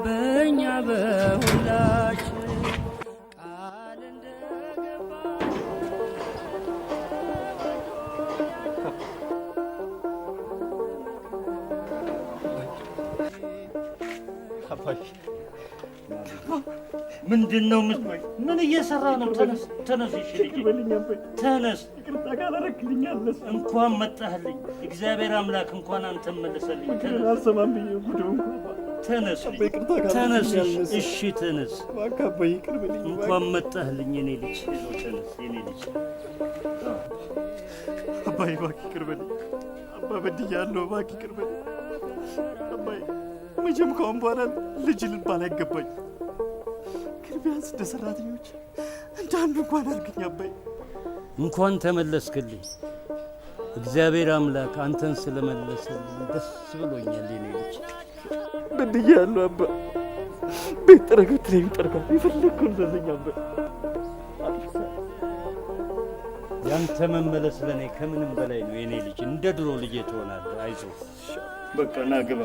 በእኛ በሁላችን ቃል እንደገባ
ምንድን ነው? ምን እየሰራ ነው? ተነስ ተነስ፣ እሺ ተነስ።
ይቅርታ ካላረክልኛለስ
እንኳን መጣህልኝ። እግዚአብሔር አምላክ እንኳን አንተን መለሰልኝ።
አልሰማም ብዬ ጉዶ
ተነስ ተነስ፣ እሺ ተነስ። እንኳን መጣህልኝ የኔ ልጅ። ተነስ የኔ ልጅ።
አባዬ እባክህ ይቅር በለኝ። አባ በድያለሁ፣ እባክህ ይቅር በለኝ አባዬ። መቼም ከአሁን በኋላ ልጅ ልባል አይገባኝ። ግን ቢያንስ እንደ ሰራተኞች እንደ አንዱ እንኳን አድርገኝ አባዬ።
እንኳን ተመለስክልኝ። እግዚአብሔር አምላክ አንተን ስለመለሰልኝ ደስ ብሎኛል የኔ ልጅ።
በድያለሁ አባ። ቤት ጠረገት ላይ ጠርጋል የፈለግከውን ዘዘኝ አባ።
ያንተ መመለስ ለእኔ ከምንም በላይ ነው የኔ ልጅ። እንደ ድሮ ልጄ ትሆናለህ። አይዞህ በቃ ና ግባ።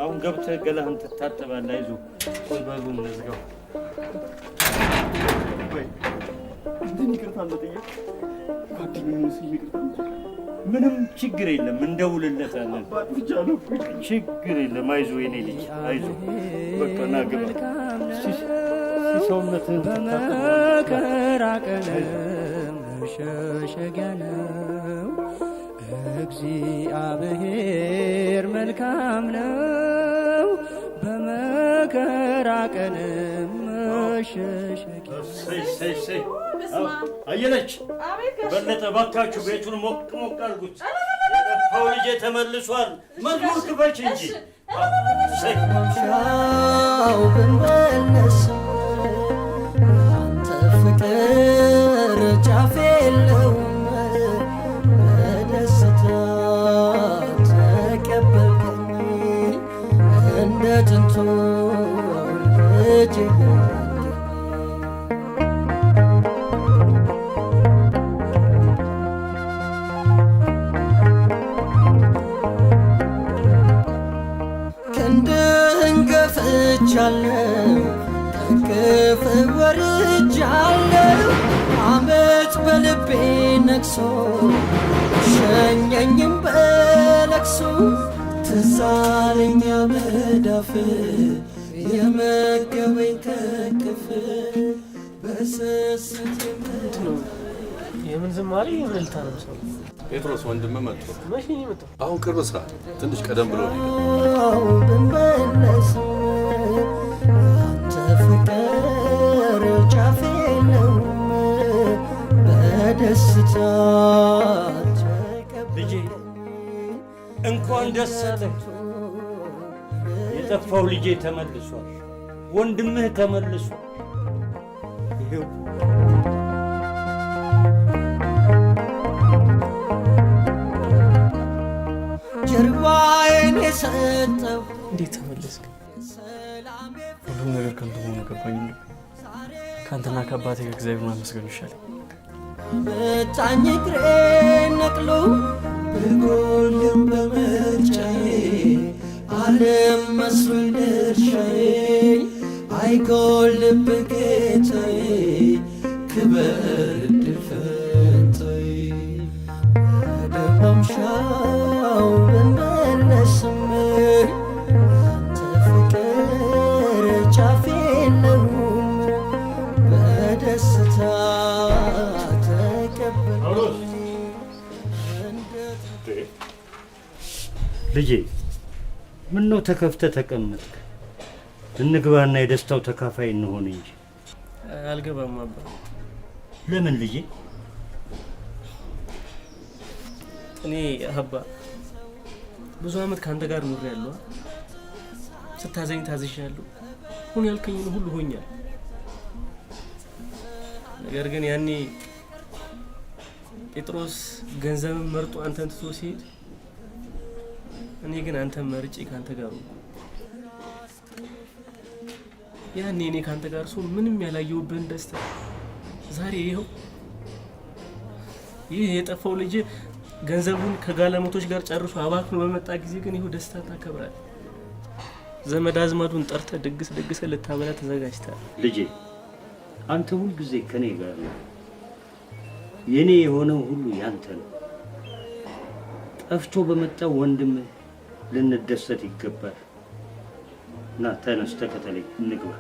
አሁን ገብተህ ገላህን ትታጠባለህ። አይዞህ ቆይ በሩን እንዝጋው።
እንትን ይቅርታ መጠየቅ ጓደኛዬን ስል ይቅርታ
ምንም ችግር የለም፣ እንደውልለታለን። ችግር የለም። አይዞህ የኔ ልጅ አይዞህ። በቃ ና ግባ። ሰውነትህን
በመከራ ቀን መሸሸጊያ ነው እግዚአብሔር፣ መልካም ነው በመከራ ቀን መሸሸጊያ።
አየለች በለጠ፣ ባካችሁ ቤቱን ሞቅ ሞቅ አድርጉት። የጠፋው ልጄ ተመልሷል። መዝሙር ክፈች እንጂ
ሻው ብንመለስ አንተ ፍቅር ጫፍ የለውም በደስታ ተቀበልከኝ እንደ ጥንቱ ልጅ ክንድህን ገፍቻለሁ ከፍ ወርጃለሁ አመት በልቤ ነግሶ ሸኘኝም በለቅሶ ትዝ አለኝ መዳፍ የመገበኝ ከቅፍ በስስት
የምን ዝማሬ የምን እልልታ ነው ሰው?
ጴጥሮስ ወንድም መጥቶ
መቼ ነው የመጣው?
አሁን ቅርብ ሰዓት፣ ትንሽ ቀደም ብሎ ነው።
ብንመለስ አንተ ፍቅር ጫፍ የለውም በደስታ
ልጄ እንኳን ደስ አለህ። የጠፋው ልጄ ተመልሷል። ወንድምህ ተመልሷል። ይሄው
ጀርባዬን የሰጠው
እንዴት ተመለስክ? ሁሉም ነገር ከንቱ ሆኖ ገባኝ። ከአንተና ከአባቴ ከእግዚአብሔር ማመስገን ይሻለኝ።
በጣኝ እግሬን ነቅሎ ብጎልም በምርጫዬ ዓለም መስሎኝ ድርሻዬ አይጎልብህ ጌታዬ ክበር እድል ፈንታዬ ወደ ማምሻው ብንመለስም አንተ ፍቅር ጫፍ የለውም በደስታ ተቀበልኩኝ።
ልጄ ምን ነው ተከፍተህ ተቀመጥክ? እንግባና የደስታው ተካፋይ እንሆን እንጂ።
አልገባም አባ።
ለምን ልጄ?
እኔ አባ ብዙ አመት ከአንተ ጋር ኖሬያለሁ። ስታዘኝ ታዝዣለሁ። ሁን ያልከኝን ሁሉ ሆኛል። ነገር ግን ያኔ ጴጥሮስ ገንዘብን መርጦ አንተን ትቶ ሲሄድ እኔ ግን አንተን መርጬ ካንተ ጋር ሆንኩ። ያኔ እኔ ካንተ ጋር ሰው ምንም ያላየሁብህን ደስታ ዛሬ ይኸው ይህ የጠፋው ልጅ ገንዘቡን ከጋለሞቶች ጋር ጨርሶ አባክኖ በመጣ ጊዜ ግን ይኸው ደስታ ታከብራለህ። ዘመድ አዝማዱን ጠርተህ ድግስ ልታበላ ተዘጋጅተሃል።
ልጄ አንተ ሁል ጊዜ ከኔ ጋር ነው። የኔ የሆነው ሁሉ ያንተ ነው። ጠፍቶ በመጣው ወንድም ልንደሰት ይገባል። ና ተነስ፣ ተከተለኝ፣ እንግባ።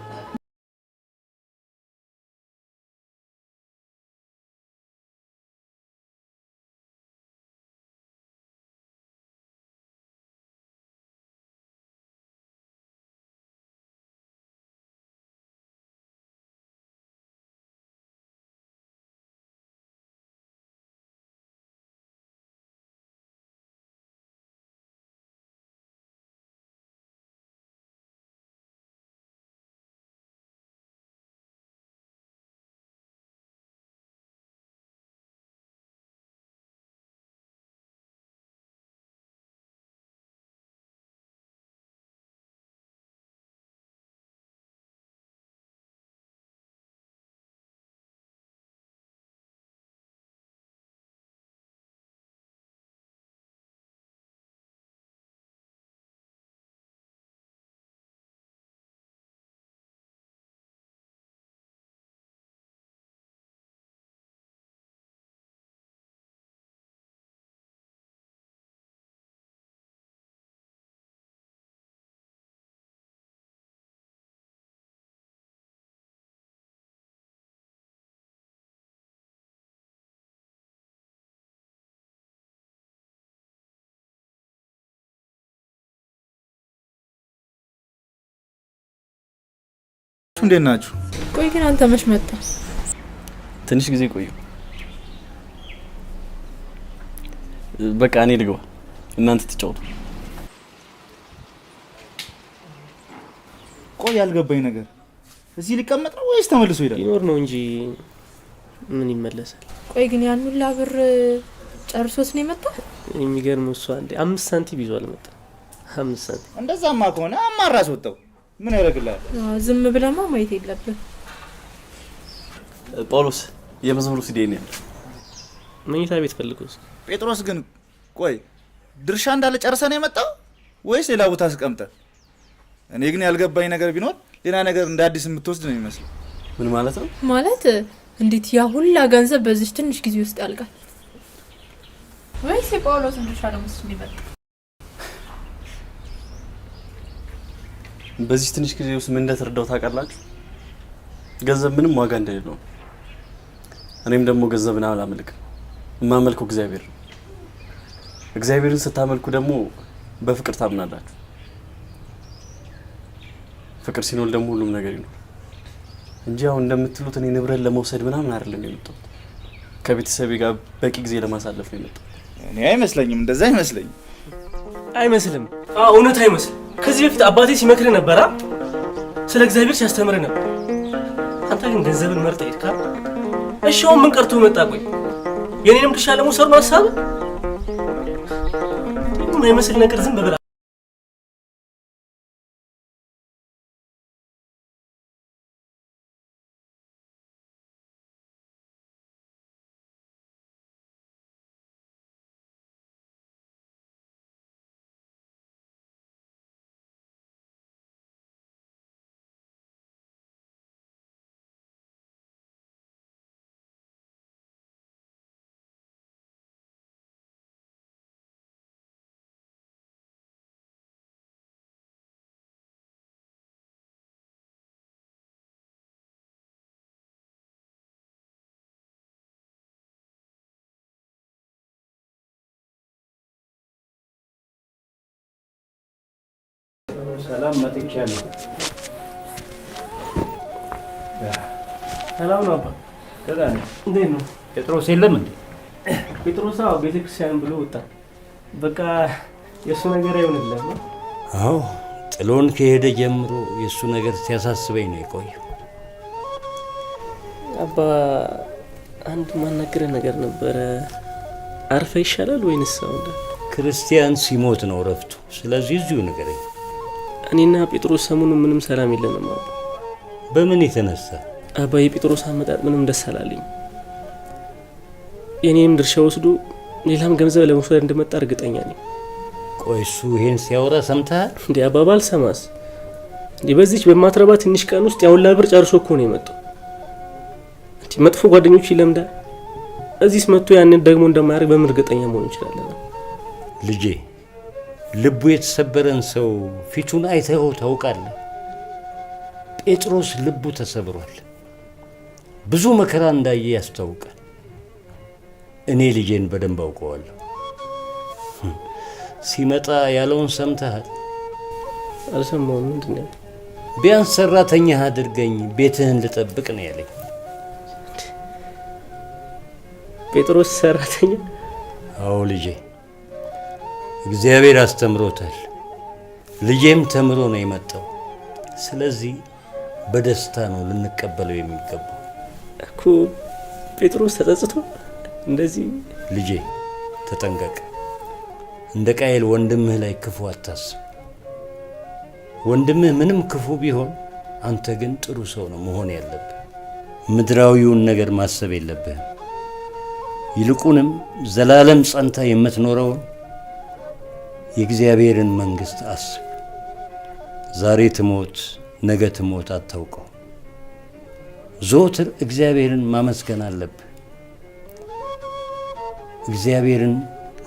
እንዴት ናችሁ?
ቆይ ግን አንተ መች መጣ?
ትንሽ ጊዜ ቆዩ። በቃ እኔ ልግባ፣ እናንተ ትጫወቱ።
ቆይ ያልገባኝ ነገር እዚህ ሊቀመጥ ነው ወይስ ተመልሶ ይሄዳል?
ይኖር ነው እንጂ ምን ይመለሳል?
ቆይ ግን ያን ሁላ ብር ጨርሶት ነው የመጣው?
የሚገርመው እሱ አንዴ 5 ሳንቲም ይዞ አልመጣ። 5 ሳንቲም
እንደዛማ ከሆነ አማራስ ወጣው ምን ያደርግልሃል?
ዝም ብለማ ማየት የለብን።
ጳውሎስ የመዝሙሩ ሲዲ ነው ያለው።
መኝታ ቤት ፈልጎስ።
ጴጥሮስ ግን ቆይ ድርሻ እንዳለ ጨርሰ ነው የመጣው ወይስ ሌላ ቦታ አስቀምጠ? እኔ ግን ያልገባኝ ነገር ቢኖር ሌላ ነገር እንደ አዲስ የምትወስድ ነው የሚመስለው።
ምን ማለት ነው?
ማለት እንዴት ያ ሁላ ገንዘብ በዚህ ትንሽ ጊዜ ውስጥ ያልቃል? ወይስ የጳውሎስ ድርሻ ለመስል ይመጣ?
በዚህ ትንሽ ጊዜ ውስጥ ምን እንደተረዳው ታውቃላችሁ? ገንዘብ ምንም ዋጋ እንደሌለው። እኔም ደግሞ ገንዘብን አላመልክም። የማመልከው እግዚአብሔር ነው። እግዚአብሔርን ስታመልኩ ደግሞ በፍቅር ታምናላችሁ። ፍቅር ሲኖር ደግሞ ሁሉም ነገር ይኖር እንጂ አሁን እንደምትሉት እኔ ንብረት ለመውሰድ ምናምን አይደለም የመጣሁት። ከቤተሰቤ ጋር በቂ ጊዜ ለማሳለፍ ነው የመጣሁት።
እኔ አይመስለኝም፣ እንደዛ አይመስለኝም።
አይመስልም? እውነት አይመስልም። ከዚህ በፊት አባቴ ሲመክር ነበር፣ ስለ እግዚአብሔር ሲያስተምር ነበር። አንተ ግን ገንዘብን መርጠህ ሄድካ። እሺ አሁን ምን ቀርቶ መጣ? ቆይ የኔንም ድርሻ ለመውሰድ ነው ሀሳብ? ምን አይመስል ነገር ዝም ብለህ
ሰላም መጥቻለሁ።
ሰላም ነው አባ።
ደህና ነህ?
እንዴት ነው?
ጴጥሮስ የለም እንዴ?
ጴጥሮስ ቤተክርስቲያን ብሎ ወጣ። በቃ የእሱ ነገር አይሆንልህም።
አዎ ጥሎን ከሄደ ጀምሮ የእሱ ነገር ሲያሳስበኝ ነው የቆየው።
አባ አንድ ማናገረ ነገር ነበረ። አርፈ ይሻላል ወይንስ አሁን?
ክርስቲያን ሲሞት ነው ረፍቱ። ስለዚህ እዚሁ ንገረኝ።
እኔና ጴጥሮስ ሰሞኑን ምንም ሰላም የለንም አባ።
በምን የተነሳ?
አባ የጴጥሮስ አመጣጥ ምንም ደስ አላለኝ። የኔንም ድርሻ ወስዶ ሌላም ገንዘብ ለመውሰድ እንደመጣ እርግጠኛ ነኝ።
ቆይ እሱ ይሄን ሲያወራ ሰምተሃል?
እንዴ አባባል ሰማስ? እንዴ በዚች በማትረባ ትንሽ ቀን ውስጥ ያውላ ብር ጨርሶ እኮ ነው የመጣው። እንዴ መጥፎ ጓደኞች ይለምዳል። እዚህስ መጥቶ ያንን ደግሞ እንደማያደርግ በምን እርግጠኛ መሆን እንችላለን?
ልጄ ልቡ የተሰበረን ሰው ፊቱን አይተኸው ታውቃለህ? ጴጥሮስ ልቡ ተሰብሯል። ብዙ መከራ እንዳየ ያስታውቃል። እኔ ልጄን በደንብ አውቀዋለሁ። ሲመጣ ያለውን ሰምተሃል?
አልሰማሁም። ምንድን ነው?
ቢያንስ ሰራተኛህ አድርገኝ ቤትህን ልጠብቅ ነው ያለኝ።
ጴጥሮስ ሰራተኛ?
አዎ ልጄ፣ እግዚአብሔር አስተምሮታል። ልጄም ተምሮ ነው የመጣው። ስለዚህ በደስታ ነው ልንቀበለው የሚገባው
እኮ። ጴጥሮስ ተጸጽቶ እንደዚህ።
ልጄ ተጠንቀቅ። እንደ ቃየል ወንድምህ ላይ ክፉ አታስብ። ወንድምህ ምንም ክፉ ቢሆን አንተ ግን ጥሩ ሰው ነው መሆን ያለብህ። ምድራዊውን ነገር ማሰብ የለብህም። ይልቁንም ዘላለም ጸንታ የምትኖረውን የእግዚአብሔርን መንግሥት አስብ። ዛሬ ትሞት ነገ ትሞት አታውቀው። ዘወትር እግዚአብሔርን ማመስገን አለብህ። እግዚአብሔርን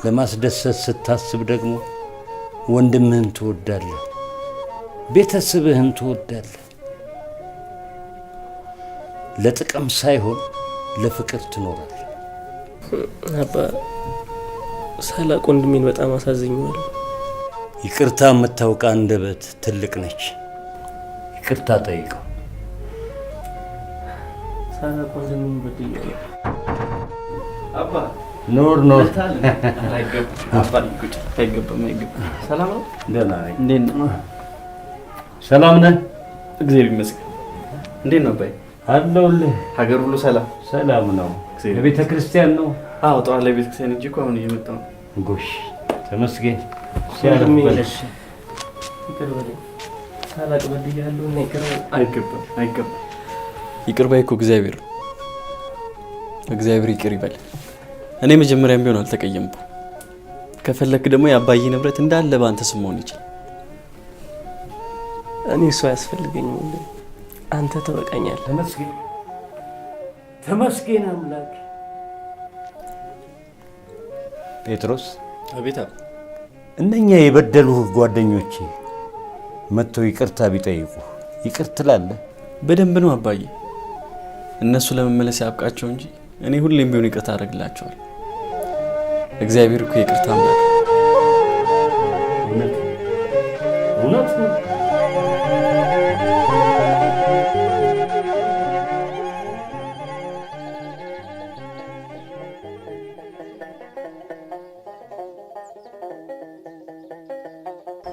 ለማስደሰት ስታስብ ደግሞ ወንድምህን ትወዳለህ፣ ቤተሰብህን ትወዳለህ። ለጥቅም ሳይሆን ለፍቅር ትኖራለህ።
አባ ሳላቅ ወንድሜን በጣም አሳዝኘዋለሁ።
ይቅርታ የምታውቅ አንደበት ትልቅ ነች። ይቅርታ ጠይቀው።
ሳላቅ ወንድሜን በድያለሁ።
አባ
ኖር ኖር።
ሰላም ነው?
ደህና ነኝ።
እንዴት ነህ?
ሰላም ነህ?
እግዚአብሔር ይመስገን። እንዴት ነው አባይ?
አለሁልህ።
ሀገር ሁሉ ሰላም?
ሰላም ነው። ለቤተ ክርስቲያን ነው?
አዎ ጠዋት ለቤተ ክርስቲያን እንጂ እኮ አሁን እየመጣሁ ነው።
ጎሽ ተመስገን።
ሲያርበለሽ ይቅር በለኝ። ሳላቅ በድያለሁ።
አይገባም አይገባም። ይቅር ባይ እኮ እግዚአብሔር ነው። እግዚአብሔር ይቅር ይበል። እኔ መጀመሪያም ቢሆን አልተቀየምኩ። ከፈለክ ደግሞ የአባዬ ንብረት እንዳለ በአንተ ስም መሆን ይችላል።
እኔ እሱ አያስፈልገኝም። አንተ ተበቃኛለህ።
ተመስገን ተመስገን አምላክ። ጴጥሮስ።
አቤት።
እነኛ የበደሉህ ጓደኞቼ መጥተው ይቅርታ ቢጠይቁ ይቅር ትላለህ?
በደንብ ነው አባዬ። እነሱ ለመመለስ ያብቃቸው እንጂ እኔ ሁሌም ቢሆን ይቅርታ አደርግላቸዋለሁ። እግዚአብሔር እኮ ይቅርታ አምላክ።
እውነት ነው።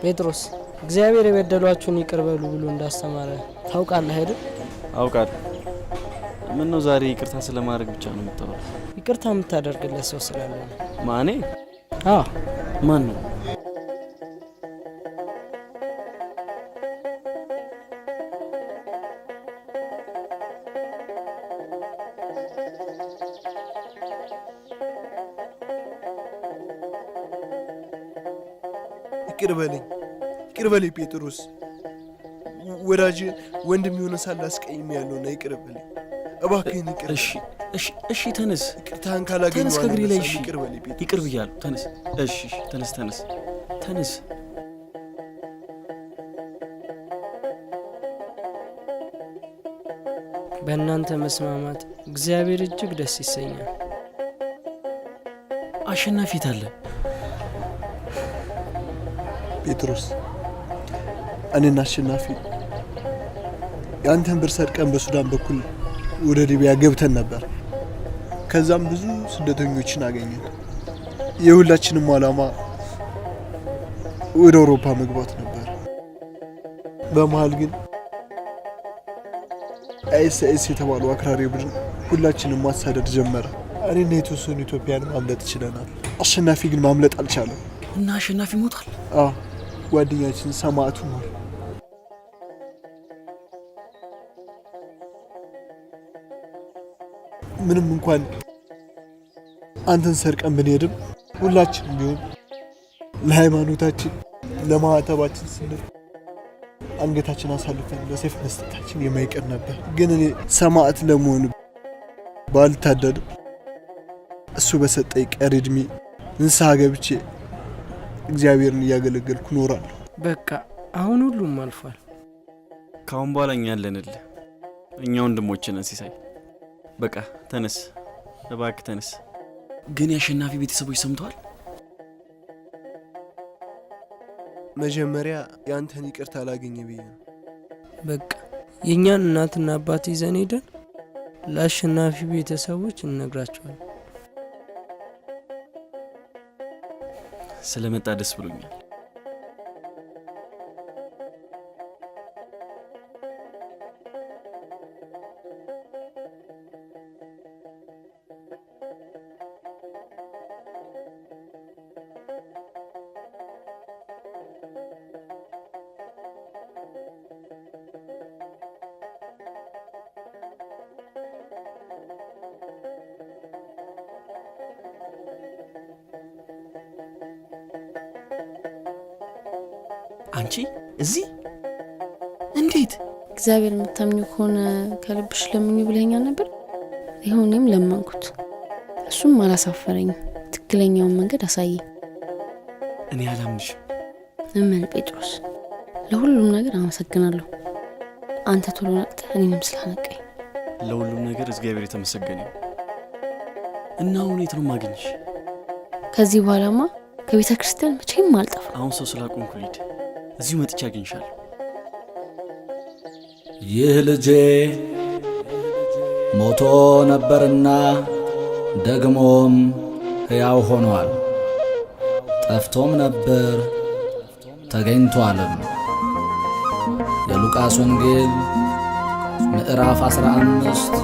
ጴጥሮስ እግዚአብሔር የበደሏችሁን ይቅር በሉ ብሎ እንዳስተማረ ታውቃለህ አይደል?
አውቃለሁ። ምን ነው ዛሬ ይቅርታ ስለማድረግ ብቻ ነው የምታወራው?
ይቅርታ የምታደርግለት ሰው ስላለ ነው።
ማኔ?
አዎ።
ማን ነው?
ይቅር በለኝ ጴጥሮስ። ወዳጅ ወንድም የሆነ ሳላስቀይም ያለውና ይቅር በለኝ እባክህን። ይቅር።
እሺ ተነስ።
ይቅርታህን ካላገኘሁ
ተነስ ከእግሬ ላይ። እሺ
ይቅር በለኝ ጴጥሮስ።
ይቅር ብያለሁ። ተነስ። እሺ ተነስ።
በእናንተ መስማማት እግዚአብሔር እጅግ ደስ ይሰኛል።
አሸናፊ አለ።
ጴጥሮስ እኔና አሸናፊ የአንተን ብር ሰርቀን በሱዳን በኩል ወደ ሊቢያ ገብተን ነበር። ከዛም ብዙ ስደተኞችን አገኘን። የሁላችንም ዓላማ ወደ አውሮፓ መግባት ነበር። በመሃል ግን አይኤስ የተባሉ አክራሪ ቡድን ሁላችንም ማሳደድ ጀመረ። እኔና የተወሰኑ ኢትዮጵያን ማምለጥ ችለናል። አሸናፊ ግን ማምለጥ አልቻለም።
እና አሸናፊ ሞቷል?
አዎ፣ ጓደኛችን ሰማዕቱ ነው። ምንም እንኳን አንተን ሰርቀን ብንሄድም ሁላችንም ቢሆን ለሃይማኖታችን ለማዕተባችን ስንል አንገታችን አሳልፈን ለሰይፍ መስጠታችን የማይቀር ነበር። ግን እኔ ሰማዕት ለመሆን ባልታደድም እሱ በሰጠኝ ቀሪ እድሜ ንስሐ ገብቼ እግዚአብሔርን እያገለገልኩ እኖራለሁ።
በቃ አሁን ሁሉም አልፏል።
ካሁን በኋላ እኛ ያለንልህ እኛ ወንድሞች ነን። ሲሳይ በቃ ተነስ፣ እባክህ ተነስ። ግን የአሸናፊ ቤተሰቦች ሰምተዋል?
መጀመሪያ ያንተን ይቅርታ አላገኘ ብዬ ነው።
በቃ የእኛን እናትና አባት ይዘን ሄደን ለአሸናፊ ቤተሰቦች እንነግራቸዋለን።
ስለመጣ ደስ ብሎኛል። አንቺ እዚህ እንዴት?
እግዚአብሔር የምታምኙ ከሆነ ከልብሽ ለምኙ ብለኛል ነበር። ይሁንም ለማንኩት፣ እሱም አላሳፈረኝም። ትክክለኛውን መንገድ አሳየኝ።
እኔ አላምንሽ።
እመን ጴጥሮስ፣ ለሁሉም ነገር አመሰግናለሁ። አንተ ቶሎ ነቅተህ እኔንም ስላነቀኝ።
ለሁሉም ነገር እግዚአብሔር የተመሰገነ ይሁን። እና አሁን የት ነው የማገኝሽ?
ከዚህ በኋላማ ከቤተ ክርስቲያን መቼም አልጠፋ።
አሁን ሰው ስላቆምኩ ልሂድ። እዚሁ መጥቻ አገኝሻለሁ።
ይህ ልጄ ሞቶ ነበርና ደግሞም ሕያው ሆኗል፣ ጠፍቶም ነበር ተገኝቷልም። የሉቃስ ወንጌል ምዕራፍ 15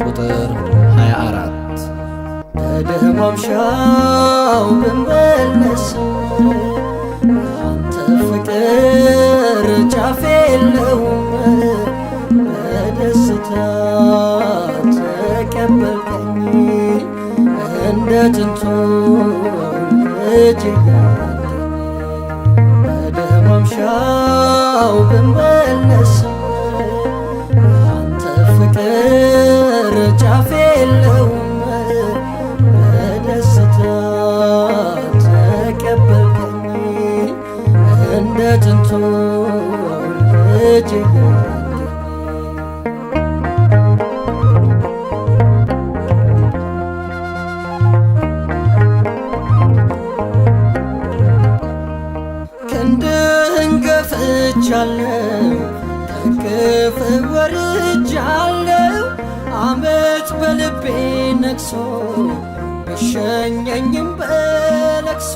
ቁጥር 24።
በደማምሻው ብመለስም አንተ ፍቅር ጫፍ የለውም። በደስታ ተቀበልከኝ እንደ ጥንቱ ልጅ። በደማምሻው ብመለስም አንተ ፍቅር ጫፍ የለውም። በደስታ ተቀበልከኝ እንደ ጥንቱ ልጅ። ክንድህን ገፍቻለሁ፣ ከፍ ወርጃለሁ። አመት በልቤ ነግሶ ቢሸኘኝም በለቅሶ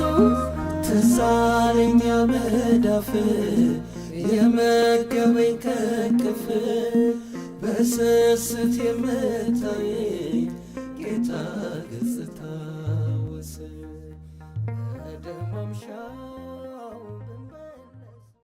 ትዝ አለኝ መዳፍ የመገበኝ ከክፍ በስስት የምታየኝ ጌታ ገጽታ ወሰን በደማምሻ